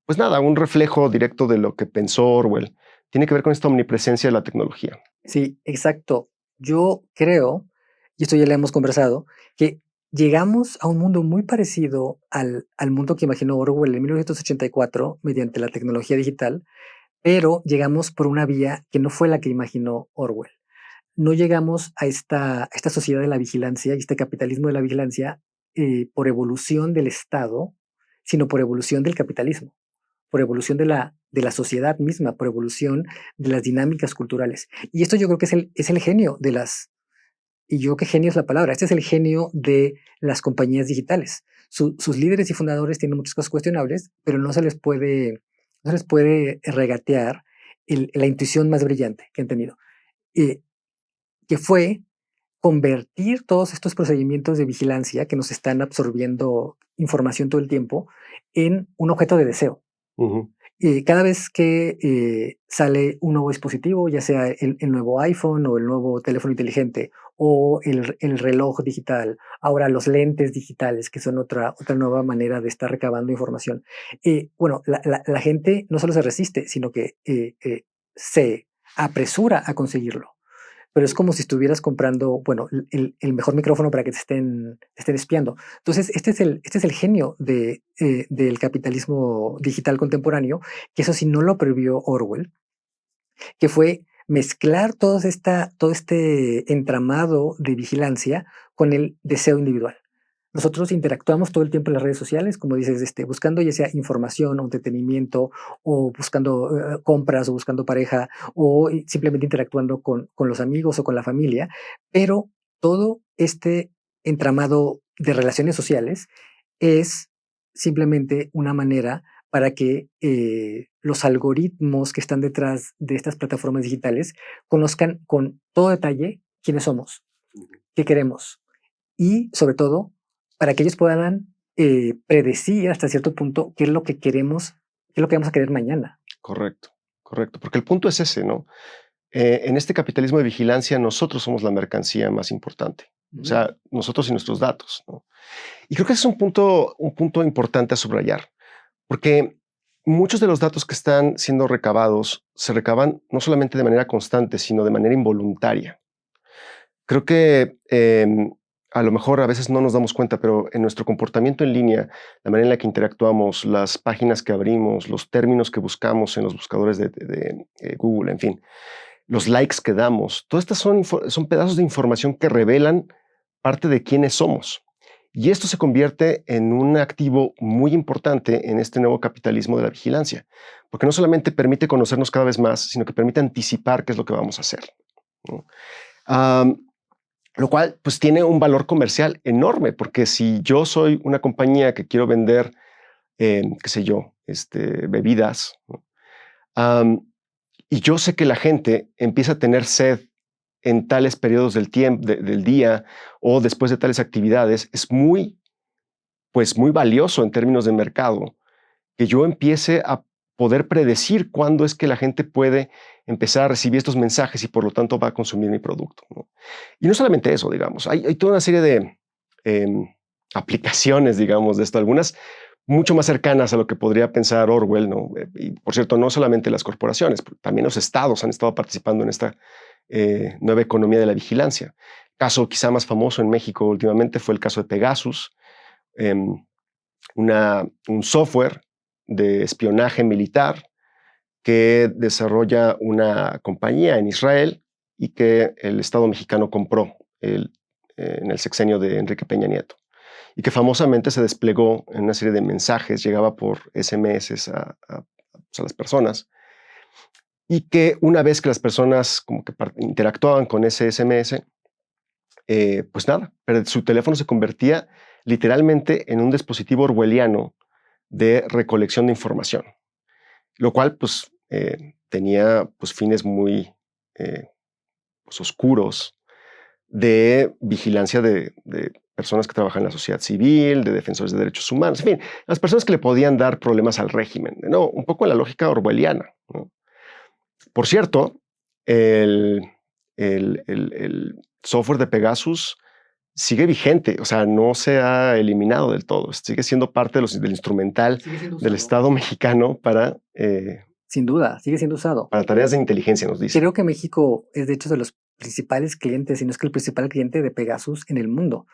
pues nada, un reflejo directo de lo que pensó Orwell, tiene que ver con esta omnipresencia de la tecnología. Sí, exacto. Yo creo, y esto ya lo hemos conversado, que llegamos a un mundo muy parecido al mundo que imaginó Orwell en 1984 mediante la tecnología digital, pero llegamos por una vía que no fue la que imaginó Orwell. No llegamos a esta sociedad de la vigilancia y este capitalismo de la vigilancia por evolución del Estado, sino por evolución del capitalismo, por evolución de la sociedad misma, por evolución de las dinámicas culturales. Y esto yo creo que es el genio de y yo creo que genio es la palabra, este es el genio de las compañías digitales. Sus líderes y fundadores tienen muchas cosas cuestionables, pero no se les puede regatear la intuición más brillante que han tenido. Que fue convertir todos estos procedimientos de vigilancia que nos están absorbiendo información todo el tiempo en un objeto de deseo. Cada vez que sale un nuevo dispositivo, ya sea el nuevo iPhone o el nuevo teléfono inteligente o el reloj digital, ahora los lentes digitales, que son otra nueva manera de estar recabando información. Bueno, la gente no solo se resiste, sino que se apresura a conseguirlo. Pero es como si estuvieras comprando, bueno, el mejor micrófono para que te estén espiando. Entonces, este es el genio del capitalismo digital contemporáneo, que eso sí no lo previó Orwell, que fue mezclar todo este entramado de vigilancia con el deseo individual. Nosotros interactuamos todo el tiempo en las redes sociales, como dices, buscando ya sea información o entretenimiento, o buscando compras, o buscando pareja, o simplemente interactuando con los amigos o con la familia, pero todo este entramado de relaciones sociales es simplemente una manera para que los algoritmos que están detrás de estas plataformas digitales conozcan con todo detalle quiénes somos, qué queremos y, sobre todo, para que ellos puedan predecir hasta cierto punto qué es lo que queremos, qué es lo que vamos a querer mañana. Correcto, correcto. Porque el punto es ese, ¿no? En este capitalismo de vigilancia, nosotros somos la mercancía más importante. O sea, nosotros y nuestros datos, ¿no? Y creo que ese es un punto importante a subrayar, porque muchos de los datos que están siendo recabados se recaban no solamente de manera constante, sino de manera involuntaria. Creo que a lo mejor a veces no nos damos cuenta, pero en nuestro comportamiento en línea, la manera en la que interactuamos, las páginas que abrimos, los términos que buscamos en los buscadores de Google, en fin, los likes que damos, todas estas son pedazos de información que revelan parte de quiénes somos. Y esto se convierte en un activo muy importante en este nuevo capitalismo de la vigilancia, porque no solamente permite conocernos cada vez más, sino que permite anticipar qué es lo que vamos a hacer, ¿no? Lo cual pues tiene un valor comercial enorme, porque si yo soy una compañía que quiero vender, qué sé yo, bebidas, ¿no? Y yo sé que la gente empieza a tener sed en tales periodos del día o después de tales actividades, es muy valioso en términos de mercado que yo empiece a poder predecir cuándo es que la gente puede empezar a recibir estos mensajes y por lo tanto va a consumir mi producto, ¿no? Y no solamente eso, digamos, hay toda una serie de aplicaciones, digamos, de esto, algunas mucho más cercanas a lo que podría pensar Orwell, ¿no? Y por cierto, no solamente las corporaciones, también los estados han estado participando en esta nueva economía de la vigilancia. caso quizá más famoso en México últimamente fue el caso de Pegasus, un software de espionaje militar que desarrolla una compañía en Israel y que el Estado mexicano compró en el sexenio de Enrique Peña Nieto, y que famosamente se desplegó en una serie de mensajes, llegaba por SMS a las personas, y que una vez que las personas como que interactuaban con ese SMS, pues nada, pero su teléfono se convertía literalmente en un dispositivo orwelliano de recolección de información, lo cual pues tenía pues fines muy pues, oscuros de vigilancia de personas que trabajan en la sociedad civil, de defensores de derechos humanos, en fin, las personas que le podían dar problemas al régimen, ¿no? Un poco en la lógica orwelliana, ¿no? Por cierto, el software de Pegasus sigue vigente, o sea, no se ha eliminado del todo, sigue siendo parte del instrumental del Estado mexicano para... sin duda, sigue siendo usado. Para tareas de inteligencia, nos dice. Creo que México es de hecho de los principales clientes, si no es que el principal cliente de Pegasus en el mundo.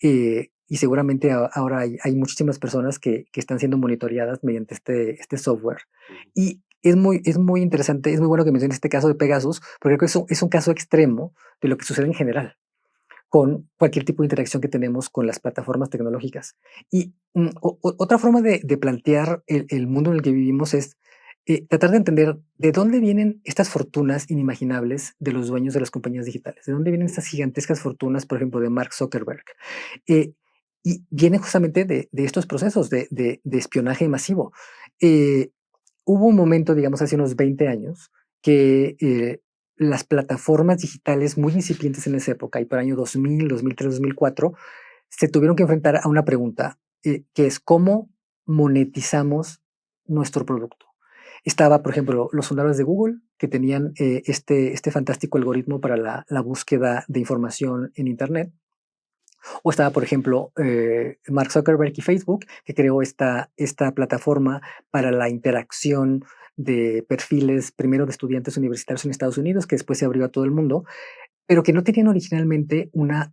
Y seguramente ahora hay muchísimas personas que están siendo monitoreadas mediante este software. Y es muy interesante, es muy bueno que menciones este caso de Pegasus, porque creo que es un caso extremo de lo que sucede en general con cualquier tipo de interacción que tenemos con las plataformas tecnológicas. Y otra forma de plantear el mundo en el que vivimos es tratar de entender de dónde vienen estas fortunas inimaginables de los dueños de las compañías digitales, de dónde vienen estas gigantescas fortunas, por ejemplo, de Mark Zuckerberg. Y viene justamente de estos procesos de espionaje masivo. Hubo un momento, digamos, hace unos 20 años, que las plataformas digitales muy incipientes en esa época, y por el año 2000, 2003, 2004, se tuvieron que enfrentar a una pregunta, que es cómo monetizamos nuestro producto. Estaba, por ejemplo, los fundadores de Google, que tenían este fantástico algoritmo para la búsqueda de información en Internet. O estaba, por ejemplo, Mark Zuckerberg y Facebook, que creó esta plataforma para la interacción de perfiles, primero de estudiantes universitarios en Estados Unidos, que después se abrió a todo el mundo, pero que no tenían originalmente una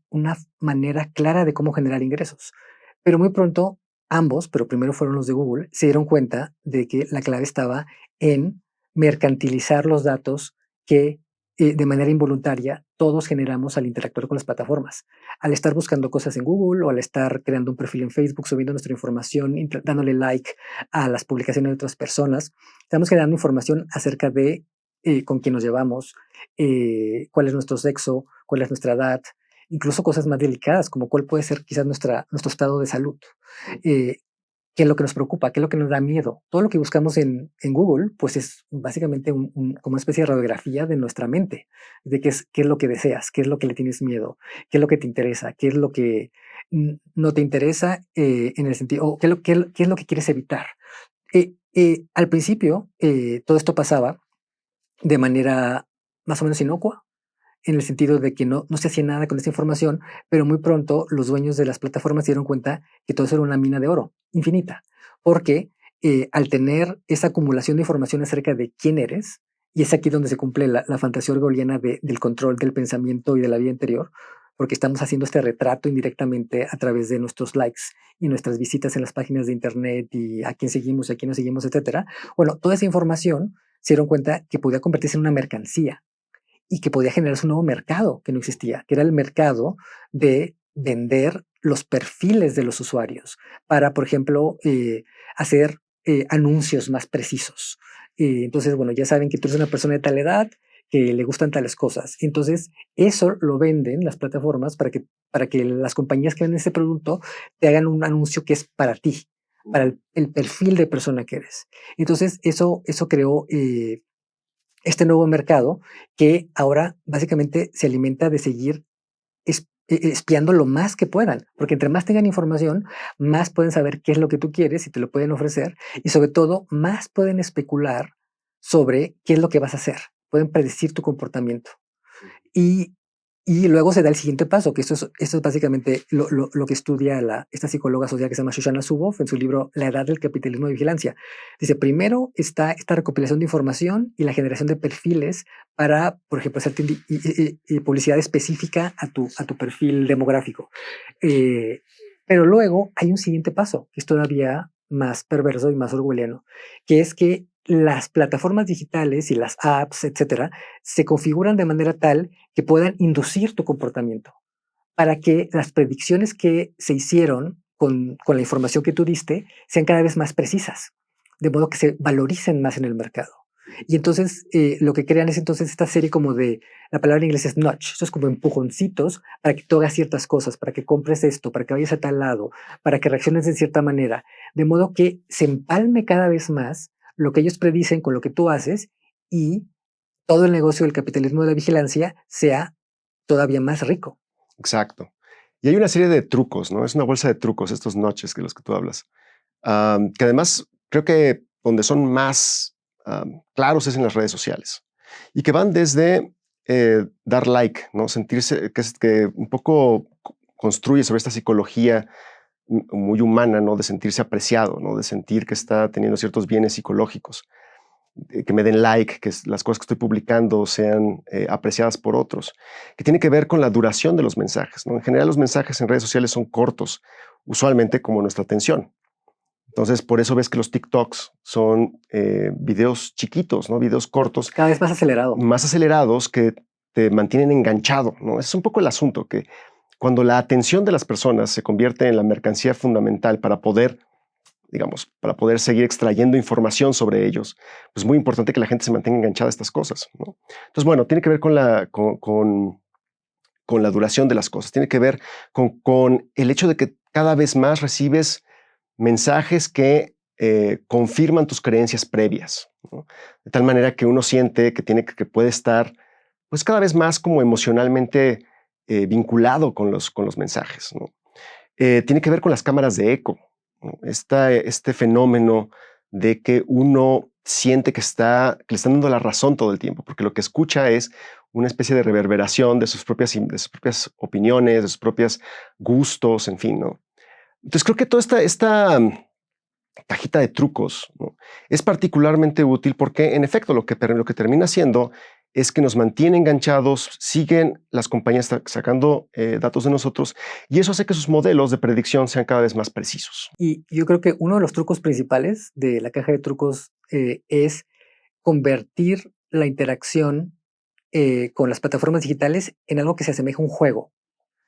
manera clara de cómo generar ingresos. Pero muy pronto ambos, pero primero fueron los de Google, se dieron cuenta de que la clave estaba en mercantilizar los datos que de manera involuntaria todos generamos al interactuar con las plataformas. Al estar buscando cosas en Google o al estar creando un perfil en Facebook, subiendo nuestra información, dándole like a las publicaciones de otras personas, estamos generando información acerca de con quién nos llevamos, cuál es nuestro sexo, cuál es nuestra edad, incluso cosas más delicadas, como cuál puede ser quizás nuestro estado de salud, qué es lo que nos preocupa, qué es lo que nos da miedo. Todo lo que buscamos en Google, pues es básicamente como una especie de radiografía de nuestra mente, de qué es lo que deseas, qué es lo que le tienes miedo, qué es lo que te interesa, qué es lo que no te interesa, en el sentido, o qué es lo que quieres evitar. Al principio, todo esto pasaba de manera más o menos inocua, en el sentido de que no se hacía nada con esta información, pero muy pronto los dueños de las plataformas se dieron cuenta que todo eso era una mina de oro infinita, porque al tener esa acumulación de información acerca de quién eres, y es aquí donde se cumple la fantasía orwelliana del control del pensamiento y de la vida interior, porque estamos haciendo este retrato indirectamente a través de nuestros likes y nuestras visitas en las páginas de internet y a quién seguimos, a quién no seguimos, etcétera. Bueno, toda esa información se dieron cuenta que podía convertirse en una mercancía y que podía generarse un nuevo mercado que no existía, que era el mercado de vender los perfiles de los usuarios para, por ejemplo, hacer anuncios más precisos. Entonces, bueno, ya saben que tú eres una persona de tal edad, que le gustan tales cosas. Entonces, eso lo venden las plataformas para que las compañías que venden ese producto te hagan un anuncio que es para ti, para el perfil de persona que eres. Entonces, eso creó este nuevo mercado que ahora básicamente se alimenta de seguir espiando lo más que puedan, porque entre más tengan información, más pueden saber qué es lo que tú quieres y te lo pueden ofrecer, y sobre todo, más pueden especular sobre qué es lo que vas a hacer, pueden predecir tu comportamiento. Y Y luego se da el siguiente paso, que esto es básicamente lo que estudia esta psicóloga social que se llama Shoshana Zuboff en su libro La Edad del Capitalismo de Vigilancia. Dice, primero está esta recopilación de información y la generación de perfiles para, por ejemplo, hacerte publicidad específica a tu perfil demográfico. Pero luego hay un siguiente paso, que es todavía más perverso y más orwelliano, que es que las plataformas digitales y las apps, etcétera, se configuran de manera tal que puedan inducir tu comportamiento para que las predicciones que se hicieron con la información que tú diste sean cada vez más precisas, de modo que se valoricen más en el mercado. Y entonces lo que crean es entonces esta serie como de, la palabra en inglés es nudge, esto es como empujoncitos para que tú hagas ciertas cosas, para que compres esto, para que vayas a tal lado, para que reacciones de cierta manera, de modo que se empalme cada vez más lo que ellos predicen con lo que tú haces y todo el negocio del capitalismo de la vigilancia sea todavía más rico. Exacto. Y hay una serie de trucos, ¿no? Es una bolsa de trucos, estos notches de los que tú hablas, que además creo que donde son más claros es en las redes sociales y que van desde dar like, ¿no? Sentirse, que un poco construye sobre esta psicología muy humana, ¿no? De sentirse apreciado, ¿no? De sentir que está teniendo ciertos bienes psicológicos, que me den like, que las cosas que estoy publicando sean apreciadas por otros, que tiene que ver con la duración de los mensajes, ¿no? En general los mensajes en redes sociales son cortos, usualmente como nuestra atención. Entonces, por eso ves que los TikToks son videos chiquitos, ¿no? Videos cortos. Cada vez más acelerado. Más acelerados que te mantienen enganchado, ¿no? Ese es un poco el asunto, que cuando la atención de las personas se convierte en la mercancía fundamental para poder, digamos, para poder seguir extrayendo información sobre ellos, pues es muy importante que la gente se mantenga enganchada a estas cosas, ¿no? Entonces, bueno, tiene que ver con la duración de las cosas, tiene que ver con el hecho de que cada vez más recibes mensajes que confirman tus creencias previas, ¿no? De tal manera que uno siente que puede estar pues cada vez más como emocionalmente vinculado con los mensajes, ¿no? Tiene que ver con las cámaras de eco, ¿no? Este fenómeno de que uno siente que le están dando la razón todo el tiempo, porque lo que escucha es una especie de reverberación de sus propias opiniones, de sus propios gustos, en fin, ¿no? Entonces creo que toda esta cajita de trucos, ¿no? Es particularmente útil porque, en efecto, lo que termina siendo es que nos mantiene enganchados, siguen las compañías sacando datos de nosotros y eso hace que sus modelos de predicción sean cada vez más precisos. Y yo creo que uno de los trucos principales de la caja de trucos es convertir la interacción con las plataformas digitales en algo que se asemeje a un juego,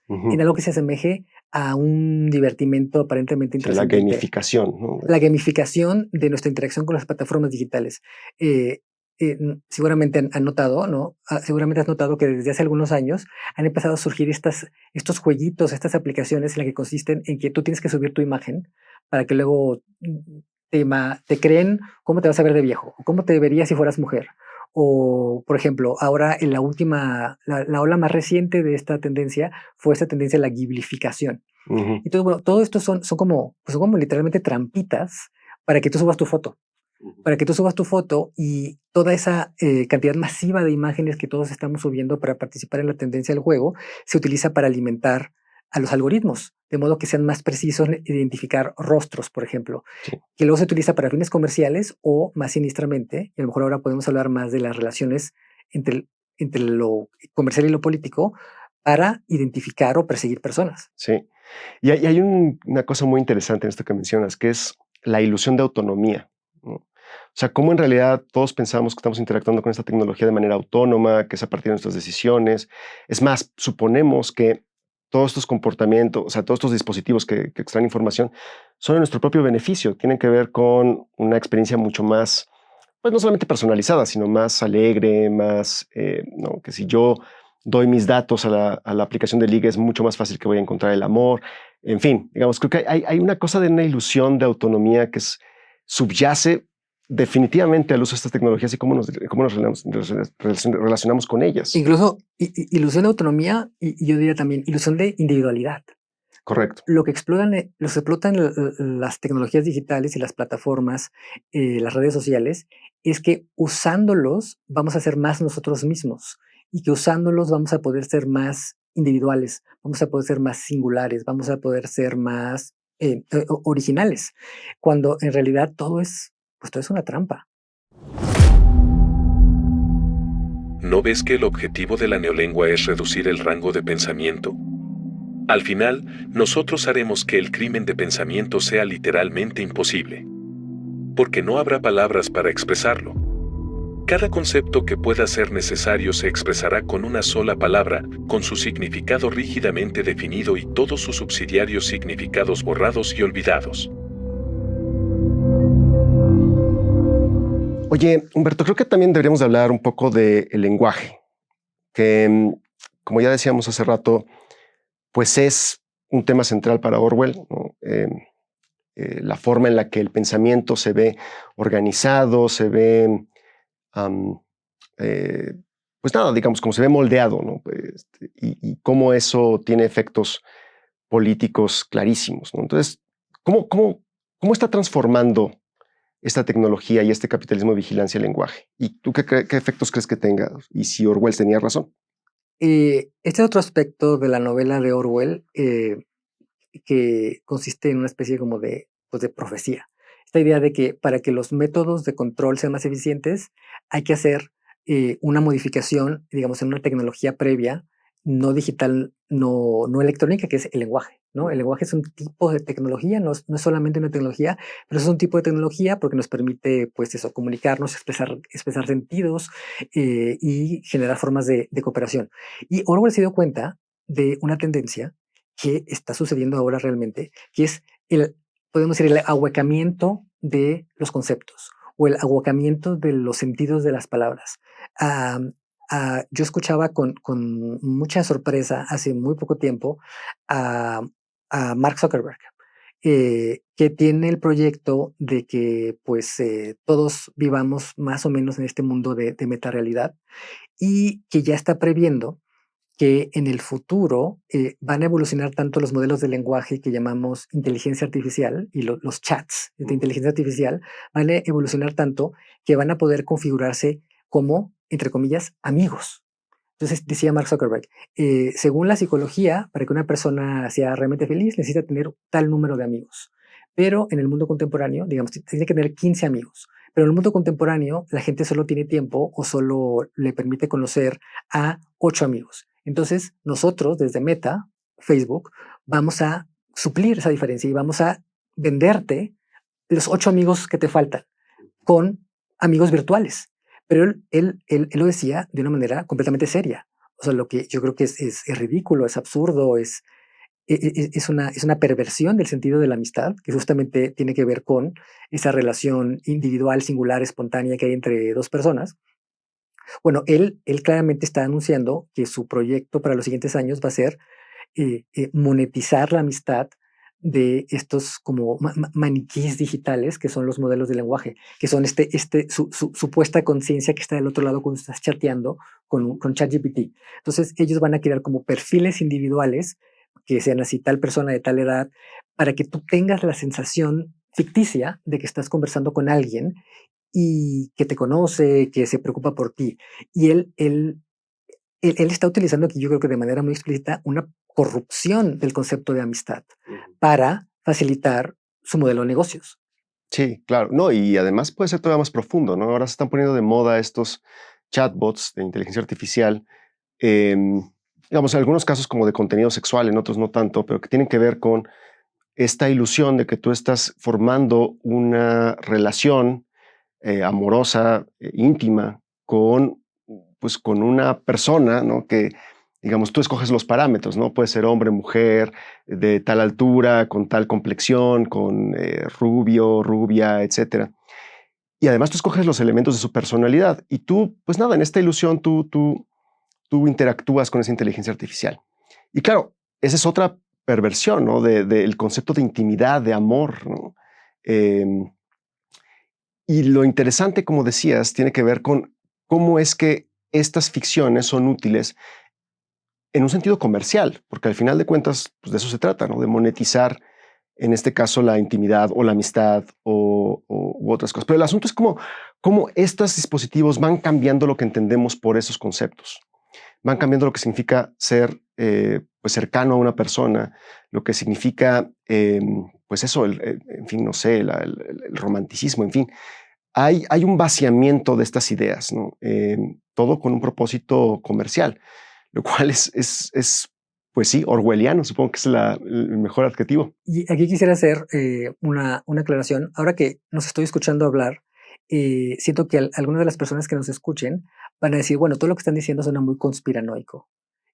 en algo que se asemeje a un divertimento aparentemente interesante. La gamificación, ¿no? La gamificación de nuestra interacción con las plataformas digitales. Seguramente han notado, ¿no? Seguramente has notado que desde hace algunos años han empezado a surgir estos jueguitos, estas aplicaciones en las que consisten en que tú tienes que subir tu imagen para que luego te creen cómo te vas a ver de viejo, o cómo te verías si fueras mujer. O, por ejemplo, ahora en la ola más reciente de esta tendencia fue esta tendencia de la giblificación. Entonces, bueno, todo esto son como literalmente trampitas para que tú subas tu foto. Para que tú subas tu foto y toda esa cantidad masiva de imágenes que todos estamos subiendo para participar en la tendencia del juego se utiliza para alimentar a los algoritmos, de modo que sean más precisos en identificar rostros, por ejemplo, sí, que luego se utiliza para fines comerciales o más sinistramente, y a lo mejor ahora podemos hablar más de las relaciones entre lo comercial y lo político para identificar o perseguir personas. Sí, y hay una cosa muy interesante en esto que mencionas, que es la ilusión de autonomía, ¿no? O sea, cómo en realidad todos pensamos que estamos interactuando con esta tecnología de manera autónoma, que es a partir de nuestras decisiones. Es más, suponemos que todos estos comportamientos, o sea, todos estos dispositivos que extraen información son en nuestro propio beneficio, tienen que ver con una experiencia mucho más, pues no solamente personalizada, sino más alegre, más, ¿no? Que si yo doy mis datos a la aplicación de liga es mucho más fácil que voy a encontrar el amor. En fin, digamos, creo que hay una cosa de una ilusión de autonomía que subyace definitivamente al uso de estas tecnologías y cómo nos relacionamos con ellas. Incluso ilusión de autonomía y yo diría también ilusión de individualidad. Correcto. Lo que explotan las tecnologías digitales y las plataformas, las redes sociales, es que usándolos vamos a ser más nosotros mismos y que usándolos vamos a poder ser más individuales, vamos a poder ser más singulares, vamos a poder ser más originales, cuando en realidad pues todo es una trampa. ¿No ves que el objetivo de la neolengua es reducir el rango de pensamiento? Al final, nosotros haremos que el crimen de pensamiento sea literalmente imposible, porque no habrá palabras para expresarlo. Cada concepto que pueda ser necesario se expresará con una sola palabra, con su significado rígidamente definido y todos sus subsidiarios significados borrados y olvidados. Oye, Humberto, creo que también deberíamos de hablar un poco del lenguaje, que, como ya decíamos hace rato, pues es un tema central para Orwell, ¿no? La forma en la que el pensamiento se ve organizado, se ve, pues nada, digamos, como se ve moldeado, ¿no? Pues, y cómo eso tiene efectos políticos clarísimos, ¿no? Entonces, ¿cómo está transformando esta tecnología y este capitalismo de vigilancia el lenguaje? ¿Y tú qué efectos crees que tenga? Y si Orwell tenía razón. Este otro aspecto de la novela de Orwell, que consiste en una especie como pues de profecía. Esta idea de que para que los métodos de control sean más eficientes, hay que hacer una modificación, digamos, en una tecnología previa, no digital, no electrónica, que es el lenguaje, ¿no? El lenguaje es un tipo de tecnología, no es solamente una tecnología, pero es un tipo de tecnología porque nos permite, pues eso, comunicarnos, expresar sentidos y generar formas de cooperación. Y Orwell se dio cuenta de una tendencia que está sucediendo ahora realmente, que es podemos decir, el ahuecamiento de los conceptos o el ahuecamiento de los sentidos de las palabras. Yo escuchaba con mucha sorpresa hace muy poco tiempo a Mark Zuckerberg, que tiene el proyecto de que pues todos vivamos más o menos en este mundo de metarealidad y que ya está previendo que en el futuro van a evolucionar tanto los modelos de lenguaje que llamamos inteligencia artificial y los chats de inteligencia artificial van a evolucionar tanto que van a poder configurarse como, entre comillas, amigos. Entonces decía Mark Zuckerberg, según la psicología, para que una persona sea realmente feliz necesita tener tal número de amigos. Pero en el mundo contemporáneo, digamos, tiene que tener 15 amigos. Pero en el mundo contemporáneo, la gente solo tiene tiempo o solo le permite conocer a 8 amigos. Entonces, nosotros, desde Meta, Facebook, vamos a suplir esa diferencia y vamos a venderte los 8 amigos que te faltan con amigos virtuales. Pero él lo decía de una manera completamente seria. O sea, lo que yo creo que es ridículo, es absurdo, es una perversión del sentido de la amistad, que justamente tiene que ver con esa relación individual, singular, espontánea que hay entre dos personas. Bueno, él claramente está anunciando que su proyecto para los siguientes años va a ser monetizar la amistad de estos como maniquíes digitales que son los modelos de lenguaje, que son su supuesta conciencia que está del otro lado cuando estás chateando con ChatGPT. Entonces ellos van a crear como perfiles individuales que sean así, tal persona de tal edad, para que tú tengas la sensación ficticia de que estás conversando con alguien y que te conoce, que se preocupa por ti. Y él está utilizando aquí, yo creo que de manera muy explícita, una corrupción del concepto de amistad para facilitar su modelo de negocios. Sí, claro. No, y además puede ser todavía más profundo, ¿no? Ahora se están poniendo de moda estos chatbots de inteligencia artificial, digamos, en algunos casos como de contenido sexual, en otros no tanto, pero que tienen que ver con esta ilusión de que tú estás formando una relación amorosa, íntima, con una persona, ¿no? Que, digamos, tú escoges los parámetros, ¿no? Puede ser hombre, mujer, de tal altura, con tal complexión, con rubio, rubia, etcétera. Y además tú escoges los elementos de su personalidad. Y tú, pues nada, en esta ilusión tú interactúas con esa inteligencia artificial. Y claro, esa es otra perversión, ¿no? Del concepto de intimidad, de amor, ¿no? Y lo interesante, como decías, tiene que ver con cómo es que estas ficciones son útiles en un sentido comercial, porque al final de cuentas, pues de eso se trata, ¿no? De monetizar, en este caso, la intimidad o la amistad u otras cosas. Pero el asunto es cómo estos dispositivos van cambiando lo que entendemos por esos conceptos. van cambiando lo que significa ser pues cercano a una persona, lo que significa, pues eso, en fin, no sé, el romanticismo, en fin. Hay un vaciamiento de estas ideas, ¿no? Todo con un propósito comercial, lo cual pues sí, orwelliano, supongo que es el mejor adjetivo. Y aquí quisiera hacer una aclaración. Ahora que nos estoy escuchando hablar, siento que algunas de las personas que nos escuchen van a decir, bueno, todo lo que están diciendo suena muy conspiranoico.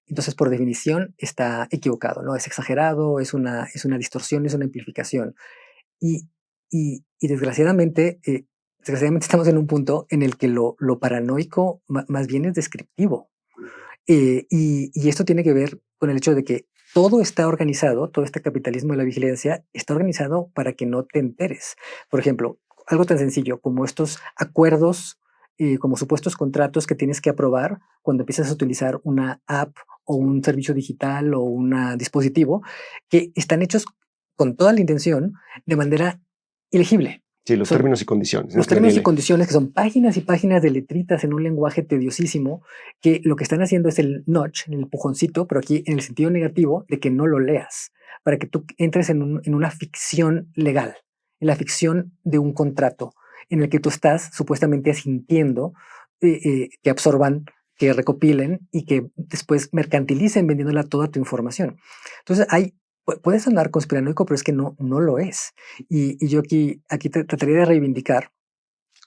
Entonces, por definición, está equivocado, ¿no? Es exagerado, es una distorsión, es una amplificación. Y, y desgraciadamente, estamos en un punto en el que lo paranoico más bien es descriptivo. Y esto tiene que ver con el hecho de que todo está organizado, todo este capitalismo de la vigilancia está organizado para que no te enteres. Por ejemplo, algo tan sencillo como estos acuerdos, como supuestos contratos que tienes que aprobar cuando empiezas a utilizar una app o un servicio digital o un dispositivo, que están hechos con toda la intención de manera ilegible. Sí, los términos y condiciones. Los términos y condiciones, que son páginas y páginas de letritas en un lenguaje tediosísimo, que lo que están haciendo es el notch, el empujoncito, pero aquí en el sentido negativo de que no lo leas, para que tú entres en una ficción legal, en la ficción de un contrato, en el que tú estás supuestamente asintiendo que absorban, que recopilen y que después mercantilicen vendiéndola toda tu información. Entonces puede sonar conspiranoico, pero es que no lo es. Y yo aquí trataría de reivindicar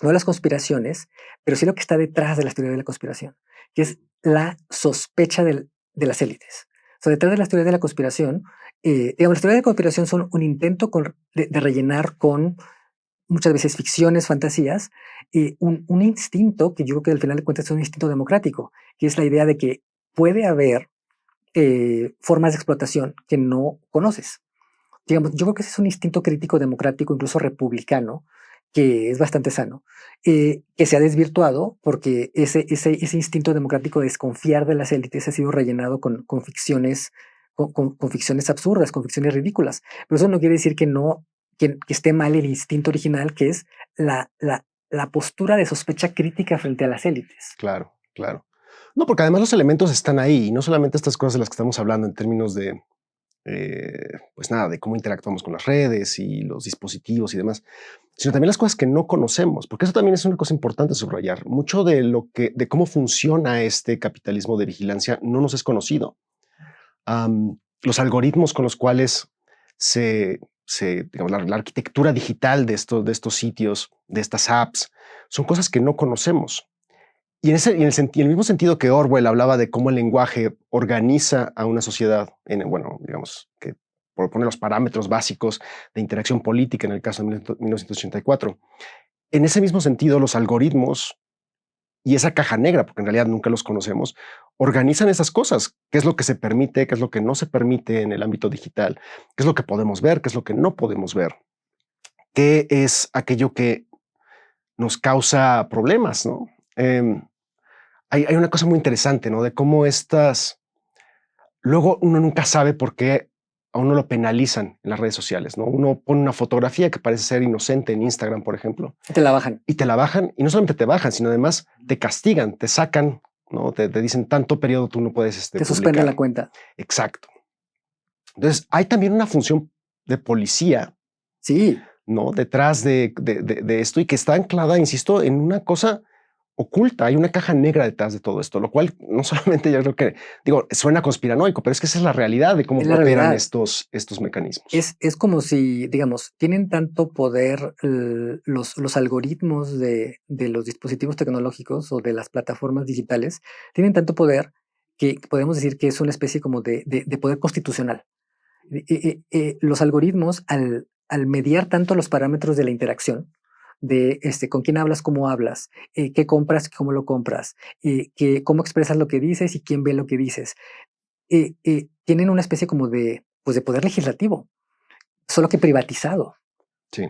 no las conspiraciones, pero sí lo que está detrás de las teorías de la conspiración, que es la sospecha de las élites. O sea, detrás de las teorías de la conspiración, digamos, las teorías de la conspiración son un intento de rellenar con muchas veces ficciones, fantasías, un instinto que yo creo que al final de cuentas es un instinto democrático, que es la idea de que puede haber formas de explotación que no conoces. Digamos, yo creo que ese es un instinto crítico democrático, incluso republicano, que es bastante sano, que se ha desvirtuado porque ese instinto democrático de desconfiar de las élites ha sido rellenado con ficciones, con ficciones absurdas, con ficciones ridículas. Pero eso no quiere decir que esté mal el instinto original, que es la postura de sospecha crítica frente a las élites. Claro, claro. No, porque además los elementos están ahí, y no solamente estas cosas de las que estamos hablando en términos de, pues nada, de cómo interactuamos con las redes y los dispositivos y demás, sino también las cosas que no conocemos, porque eso también es una cosa importante subrayar. Mucho de cómo funciona este capitalismo de vigilancia no nos es conocido. Los algoritmos con los cuales digamos, la arquitectura digital de estos sitios, de estas apps, son cosas que no conocemos. Y en el mismo sentido que Orwell hablaba de cómo el lenguaje organiza a una sociedad, bueno, digamos, que propone los parámetros básicos de interacción política en el caso de 1984, en ese mismo sentido los algoritmos y esa caja negra, porque en realidad nunca los conocemos, organizan esas cosas, qué es lo que se permite, qué es lo que no se permite en el ámbito digital, qué es lo que podemos ver, qué es lo que no podemos ver, qué es aquello que nos causa problemas, ¿no? Hay una cosa muy interesante, ¿no? De cómo luego uno nunca sabe por qué a uno lo penalizan en las redes sociales, ¿no? Uno pone una fotografía que parece ser inocente en Instagram, por ejemplo. Te la bajan. Y te la bajan, y no solamente te bajan, sino además te castigan, te sacan, ¿no? Te dicen tanto periodo tú no puedes te suspenden la cuenta. Exacto. Entonces hay también una función de policía. Sí. ¿No? Detrás de esto, y que está anclada, insisto, en una cosa oculta. Hay una caja negra detrás de todo esto, lo cual no solamente yo creo que, suena conspiranoico, pero es que esa es la realidad de cómo operan estos mecanismos. Es como si, digamos, tienen tanto poder los algoritmos de los dispositivos tecnológicos o de las plataformas digitales, tienen tanto poder que podemos decir que es una especie como de poder constitucional. Los algoritmos, al mediar tanto los parámetros de la interacción, de con quién hablas, cómo hablas, qué compras, cómo lo compras, cómo expresas lo que dices y quién ve lo que dices, tienen una especie como de poder legislativo, solo que privatizado. Sí.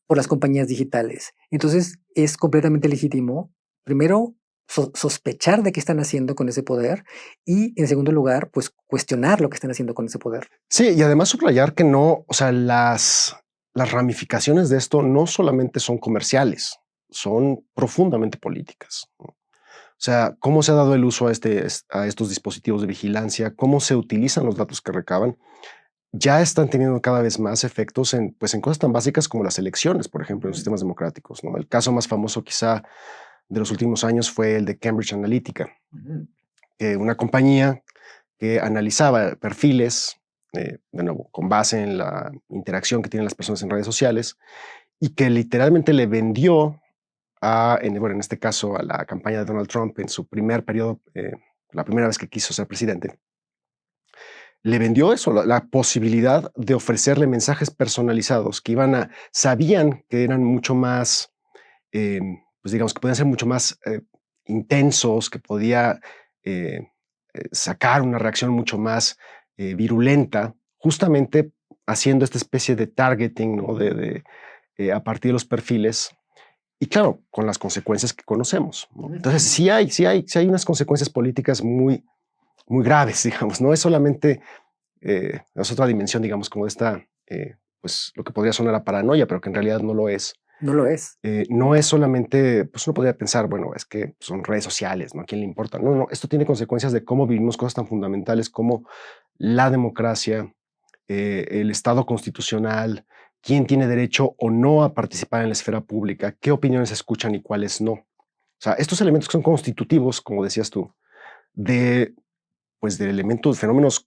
Por las compañías digitales. Entonces es completamente legítimo, primero, sospechar de qué están haciendo con ese poder, y en segundo lugar, pues cuestionar lo que están haciendo con ese poder. Sí, y además subrayar que no, o sea, las ramificaciones de esto no solamente son comerciales, son profundamente políticas, ¿no? O sea, ¿cómo se ha dado el uso a estos dispositivos de vigilancia? ¿Cómo se utilizan los datos que recaban? Ya están teniendo cada vez más efectos pues en cosas tan básicas como las elecciones, por ejemplo, en los sistemas democráticos, ¿no? El caso más famoso quizá de los últimos años fue el de Cambridge Analytica, una compañía que analizaba perfiles, de nuevo, con base en la interacción que tienen las personas en redes sociales, y que literalmente le vendió en este caso, a la campaña de Donald Trump en su primer periodo, la primera vez que quiso ser presidente, le vendió eso, la posibilidad de ofrecerle mensajes personalizados que sabían que eran mucho más, pues digamos, que podían ser mucho más intensos, que podía eh, sacar una reacción mucho más virulenta, justamente haciendo esta especie de targeting, ¿no? A partir de los perfiles. Y claro, con las consecuencias que conocemos, ¿no? Entonces, sí hay unas consecuencias políticas muy, muy graves, digamos. No es solamente, es otra dimensión, digamos, como esta, pues lo que podría sonar a paranoia, pero que en realidad no lo es. No lo es. No es solamente, pues uno podría pensar, bueno, es que son redes sociales, ¿no? ¿A quién le importa? No, no, esto tiene consecuencias de cómo vivimos cosas tan fundamentales como la democracia, el Estado constitucional, quién tiene derecho o no a participar en la esfera pública, qué opiniones se escuchan y cuáles no. O sea, estos elementos que son constitutivos, como decías tú, de elementos, fenómenos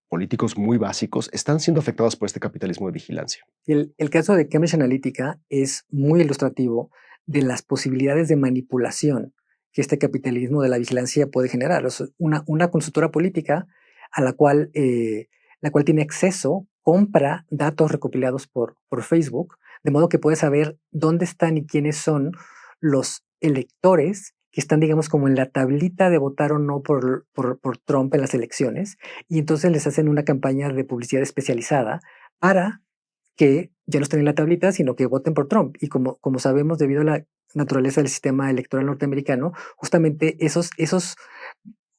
políticos muy básicos, están siendo afectados por este capitalismo de vigilancia. El caso de Cambridge Analytica es muy ilustrativo de las posibilidades de manipulación que este capitalismo de la vigilancia puede generar. O sea, una consultora política a la cual tiene acceso, compra datos recopilados por Facebook, de modo que puede saber dónde están y quiénes son los electores que están, digamos, como en la tablita de votar o no por Trump en las elecciones, y entonces les hacen una campaña de publicidad especializada para que ya no estén en la tablita, sino que voten por Trump. Y como sabemos, debido a la naturaleza del sistema electoral norteamericano, justamente esos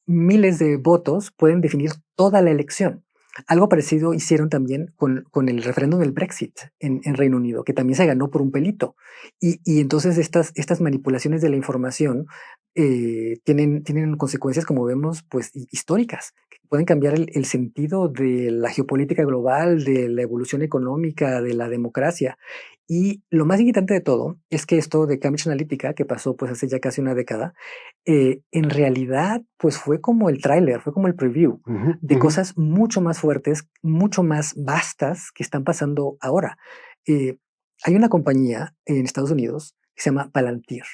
miles de votos pueden definir toda la elección. Algo parecido hicieron también con el referéndum del Brexit en Reino Unido, que también se ganó por un pelito. Y entonces estas manipulaciones de la información tienen consecuencias, como vemos, pues históricas, que pueden cambiar el sentido de la geopolítica global, de la evolución económica, de la democracia. Y lo más inquietante de todo es que esto de Cambridge Analytica, que pasó pues hace ya casi una década, en realidad pues fue como el tráiler, fue como el preview de cosas mucho más fuertes, mucho más vastas que están pasando ahora. Hay una compañía en Estados Unidos que se llama Palantir,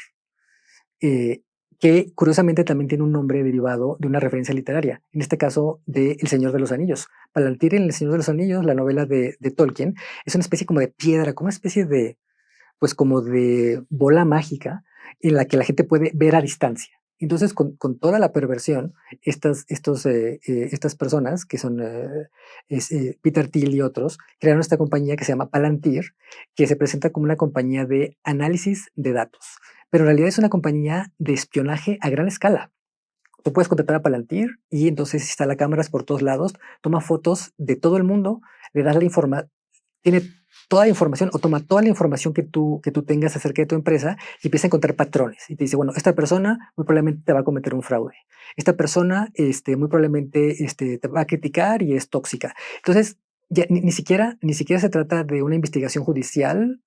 que curiosamente también tiene un nombre derivado de una referencia literaria, en este caso de El Señor de los Anillos. Palantir en El Señor de los Anillos, la novela de Tolkien, es una especie como de piedra, como una especie de, pues como de bola mágica en la que la gente puede ver a distancia. Entonces, con toda la perversión, estas personas, que son Peter Thiel y otros, crearon esta compañía que se llama Palantir, que se presenta como una compañía de análisis de datos, pero en realidad es una compañía de espionaje a gran escala. Tú puedes contratar a Palantir y entonces instala cámaras por todos lados, toma fotos de todo el mundo, le das la información, tiene toda la información o toma toda la información que tú tengas acerca de tu empresa y empieza a encontrar patrones. Y te dice, bueno, esta persona muy probablemente te va a cometer un fraude. Esta persona muy probablemente te va a criticar y es tóxica. Entonces, ya, ni siquiera se trata de una investigación judicial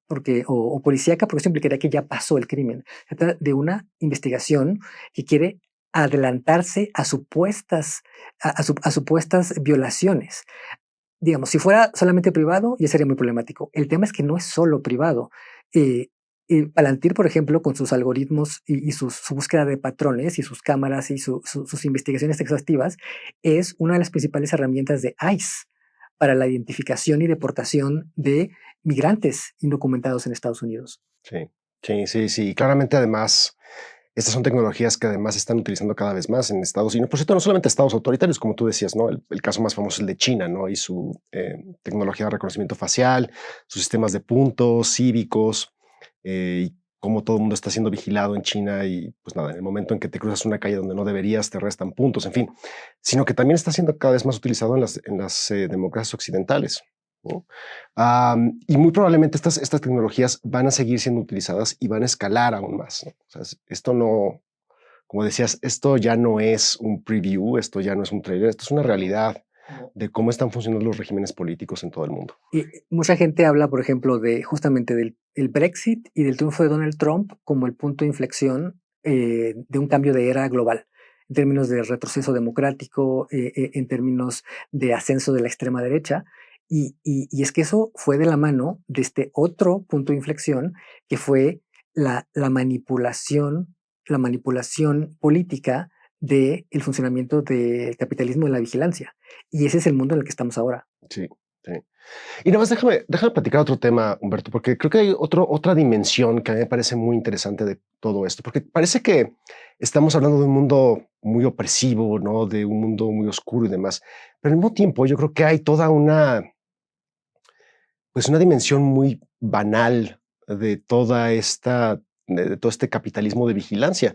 o policíaca, porque eso implicaría que ya pasó el crimen. Se trata de una investigación que quiere adelantarse a supuestas violaciones. Digamos, si fuera solamente privado, ya sería muy problemático. El tema es que no es solo privado. Palantir, por ejemplo, con sus algoritmos y su búsqueda de patrones y sus cámaras y sus investigaciones exhaustivas, es una de las principales herramientas de ICE para la identificación y deportación de migrantes indocumentados en Estados Unidos. Sí. Claramente, además, estas son tecnologías que además se están utilizando cada vez más en Estados Unidos. Por cierto, no solamente estados autoritarios, como tú decías, ¿no? El caso más famoso es el de China, ¿no? Y su tecnología de reconocimiento facial, sus sistemas de puntos cívicos, y cómo todo el mundo está siendo vigilado en China y, pues nada, en el momento en que te cruzas una calle donde no deberías, te restan puntos, en fin. Sino que también está siendo cada vez más utilizado en las democracias occidentales, ¿no? Y muy probablemente estas tecnologías van a seguir siendo utilizadas y van a escalar aún más, ¿no? O sea, esto no como decías, esto ya no es un preview, esto ya no es un trailer, esto es una realidad de cómo están funcionando los regímenes políticos en todo el mundo. Y mucha gente habla, por ejemplo, de justamente del el Brexit y del triunfo de Donald Trump como el punto de inflexión de un cambio de era global, en términos de retroceso democrático, en términos de ascenso de la extrema derecha. Y es que eso fue de la mano de este otro punto de inflexión, que fue la manipulación política del funcionamiento del capitalismo de la vigilancia. Y ese es el mundo en el que estamos ahora. Sí, sí. Y nada más déjame platicar otro tema, Humberto, porque creo que hay otra dimensión que a mí me parece muy interesante de todo esto, porque parece que estamos hablando de un mundo muy opresivo, ¿no? De un mundo muy oscuro y demás, pero al mismo tiempo yo creo que hay toda pues una dimensión muy banal de de todo este capitalismo de vigilancia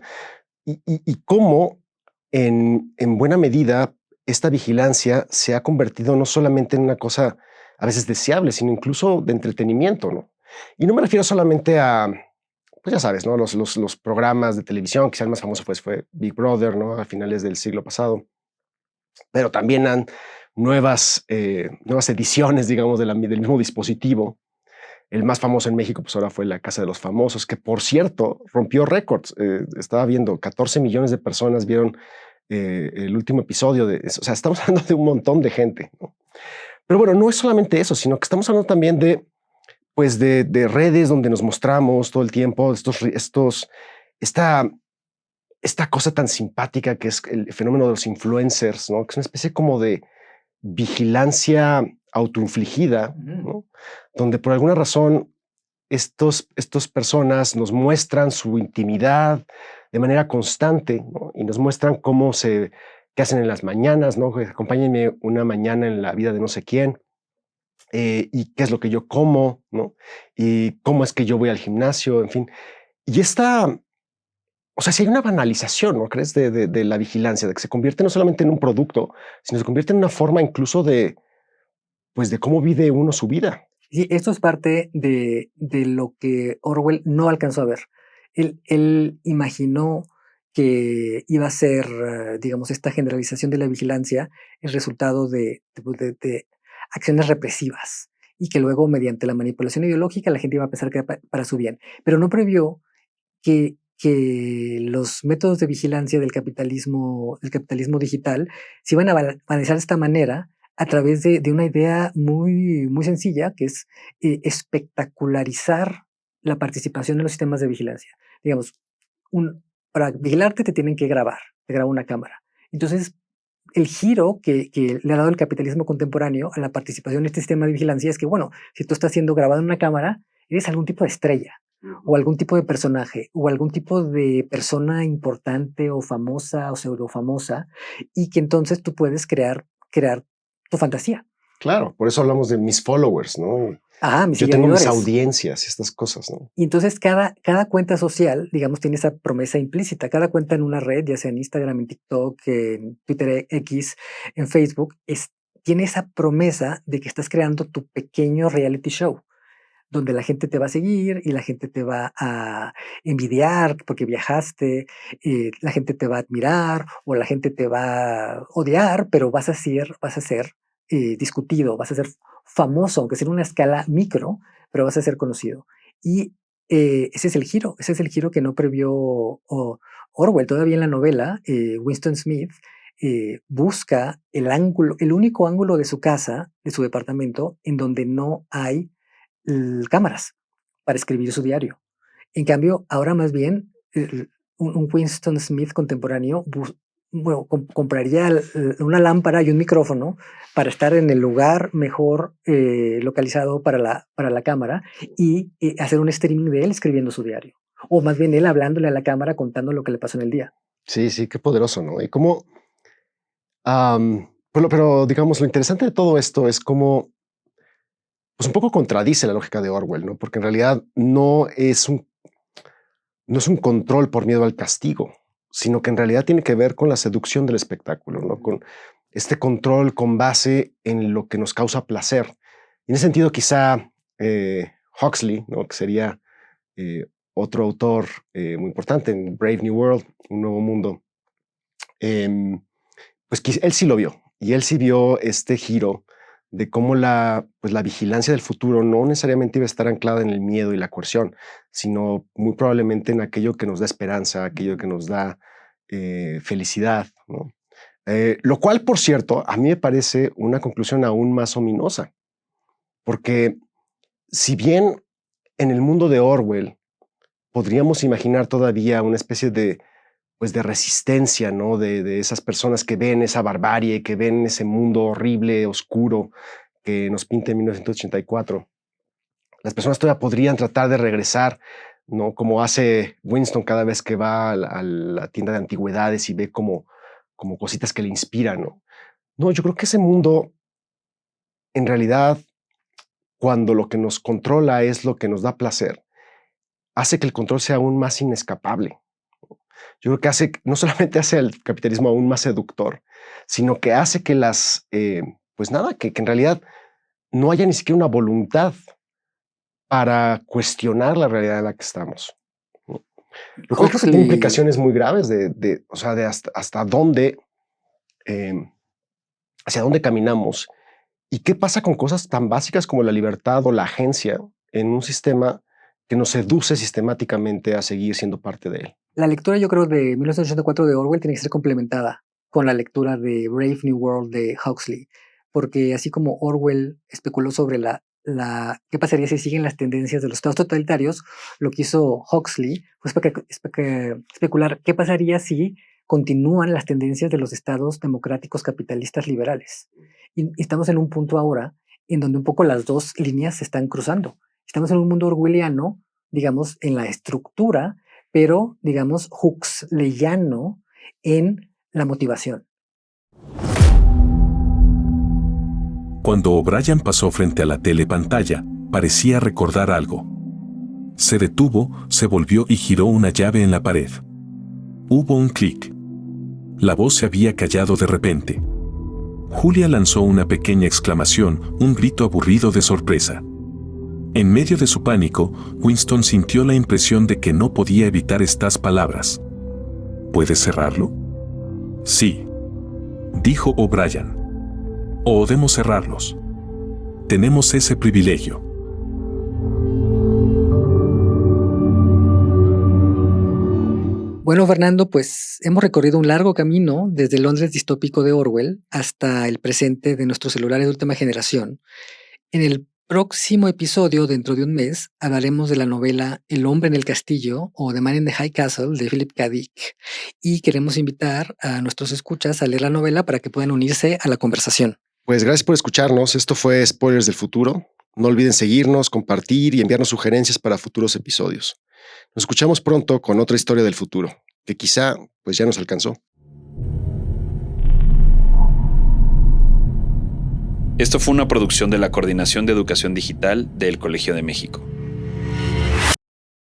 y cómo en buena medida esta vigilancia se ha convertido no solamente en una cosa a veces deseable, sino incluso de entretenimiento, ¿no? Y no me refiero solamente a, pues ya sabes, ¿no? Los programas de televisión, quizá el más famoso fue Big Brother, ¿no? A finales del siglo pasado, pero también han nuevas ediciones, digamos, del mismo dispositivo. El más famoso en México, pues ahora fue La Casa de los Famosos, que por cierto rompió récords. Estaba viendo 14 millones de personas vieron el último episodio de eso. O sea, estamos hablando de un montón de gente, ¿no? Pero bueno, no es solamente eso, sino que estamos hablando también pues de redes donde nos mostramos todo el tiempo esta cosa tan simpática que es el fenómeno de los influencers, ¿no? Que es una especie como de vigilancia autoinfligida, ¿no? Donde por alguna razón estos personas nos muestran su intimidad de manera constante, ¿no? Y nos muestran qué hacen en las mañanas, ¿no? Acompáñenme una mañana en la vida de no sé quién, y qué es lo que yo como, ¿no? Y cómo es que yo voy al gimnasio, en fin. Y o sea, si hay una banalización, ¿no crees? De la vigilancia, de que se convierte no solamente en un producto, sino se convierte en una forma incluso pues de cómo vive uno su vida. Sí, esto es parte de lo que Orwell no alcanzó a ver. Él imaginó que iba a ser, digamos, esta generalización de la vigilancia el resultado de acciones represivas y que luego, mediante la manipulación ideológica, la gente iba a pensar que era para su bien. Pero no previó que los métodos de vigilancia del capitalismo digital se iban a banalizar de esta manera a través de una idea muy, muy sencilla, que es espectacularizar la participación en los sistemas de vigilancia. Digamos, para vigilarte te tienen que grabar, te graba una cámara. Entonces, el giro que le ha dado el capitalismo contemporáneo a la participación en este sistema de vigilancia es que, bueno, si tú estás siendo grabado en una cámara, eres algún tipo de estrella, o algún tipo de personaje, o algún tipo de persona importante o famosa o pseudo famosa, y que entonces tú puedes crear tu fantasía. Claro, por eso hablamos de mis followers, ¿no? Mis Yo tengo mis seguidores. audiencias y estas cosas, ¿no? Y entonces cada cuenta social, digamos, tiene esa promesa implícita. Cada cuenta en una red, ya sea en Instagram, en TikTok, en Twitter X, en Facebook, tiene esa promesa de que estás creando tu pequeño reality show, donde la gente te va a seguir y la gente te va a envidiar porque viajaste, la gente te va a admirar o la gente te va a odiar, pero vas a ser discutido, vas a ser famoso, aunque sea en una escala micro, pero vas a ser conocido. Y ese es el giro que no previó Orwell. Todavía en la novela, Winston Smith busca el único ángulo de su casa, de su departamento, en donde no hay cámaras para escribir su diario. En cambio, ahora más bien, un Winston Smith contemporáneo compraría una lámpara y un micrófono para estar en el lugar mejor localizado para la cámara y hacer un streaming de él escribiendo su diario. O más bien él hablándole a la cámara contando lo que le pasó en el día. Sí, sí, qué poderoso, ¿no? Y cómo, pero digamos, lo interesante de todo esto es cómo pues un poco contradice la lógica de Orwell, ¿no? Porque en realidad no es un control por miedo al castigo, sino que en realidad tiene que ver con la seducción del espectáculo, ¿no? Con este control con base en lo que nos causa placer. En ese sentido, quizá Huxley, ¿no? Que sería otro autor muy importante en Brave New World, Un Nuevo Mundo, pues él sí lo vio, y él sí vio este giro de cómo la vigilancia del futuro no necesariamente iba a estar anclada en el miedo y la coerción, sino muy probablemente en aquello que nos da esperanza, aquello que nos da felicidad, ¿no? Lo cual, por cierto, a mí me parece una conclusión aún más ominosa, porque si bien en el mundo de Orwell podríamos imaginar todavía una especie de resistencia, ¿no? De esas personas que ven esa barbarie, que ven ese mundo horrible, oscuro, que nos pinta en 1984. Las personas todavía podrían tratar de regresar, ¿no? Como hace Winston cada vez que va a la tienda de antigüedades y ve como cositas que le inspiran, ¿no? No, yo creo que ese mundo, en realidad, cuando lo que nos controla es lo que nos da placer, hace que el control sea aún más inescapable. Yo creo que no solamente hace al capitalismo aún más seductor, sino que hace que que en realidad no haya ni siquiera una voluntad para cuestionar la realidad en la que estamos, ¿no? Lo cual creo que tiene implicaciones muy graves de hasta dónde, hacia dónde caminamos y qué pasa con cosas tan básicas como la libertad o la agencia en un sistema que nos seduce sistemáticamente a seguir siendo parte de él. La lectura, yo creo, de 1984 de Orwell tiene que ser complementada con la lectura de Brave New World de Huxley, porque así como Orwell especuló sobre qué pasaría si siguen las tendencias de los estados totalitarios, lo que hizo Huxley fue especular qué pasaría si continúan las tendencias de los estados democráticos capitalistas liberales. Y estamos en un punto ahora en donde un poco las dos líneas se están cruzando. Estamos en un mundo orwelliano, digamos, en la estructura, pero, digamos, huxleyano en la motivación. Cuando O'Brien pasó frente a la telepantalla, parecía recordar algo. Se detuvo, se volvió y giró una llave en la pared. Hubo un clic. La voz se había callado de repente. Julia lanzó una pequeña exclamación, un grito aburrido de sorpresa. En medio de su pánico, Winston sintió la impresión de que no podía evitar estas palabras. ¿Puedes cerrarlo? Sí, dijo O'Brien. O podemos cerrarlos. Tenemos ese privilegio. Bueno, Fernando, pues hemos recorrido un largo camino desde el Londres distópico de Orwell hasta el presente de nuestros celulares de última generación. En el próximo episodio, dentro de un mes, hablaremos de la novela El hombre en el castillo o The Man in the High Castle de Philip K. Dick. Y queremos invitar a nuestros escuchas a leer la novela para que puedan unirse a la conversación. Pues gracias por escucharnos. Esto fue Spoilers del Futuro. No olviden seguirnos, compartir y enviarnos sugerencias para futuros episodios. Nos escuchamos pronto con otra historia del futuro, que quizá pues ya nos alcanzó. Esto fue una producción de la Coordinación de Educación Digital del Colegio de México.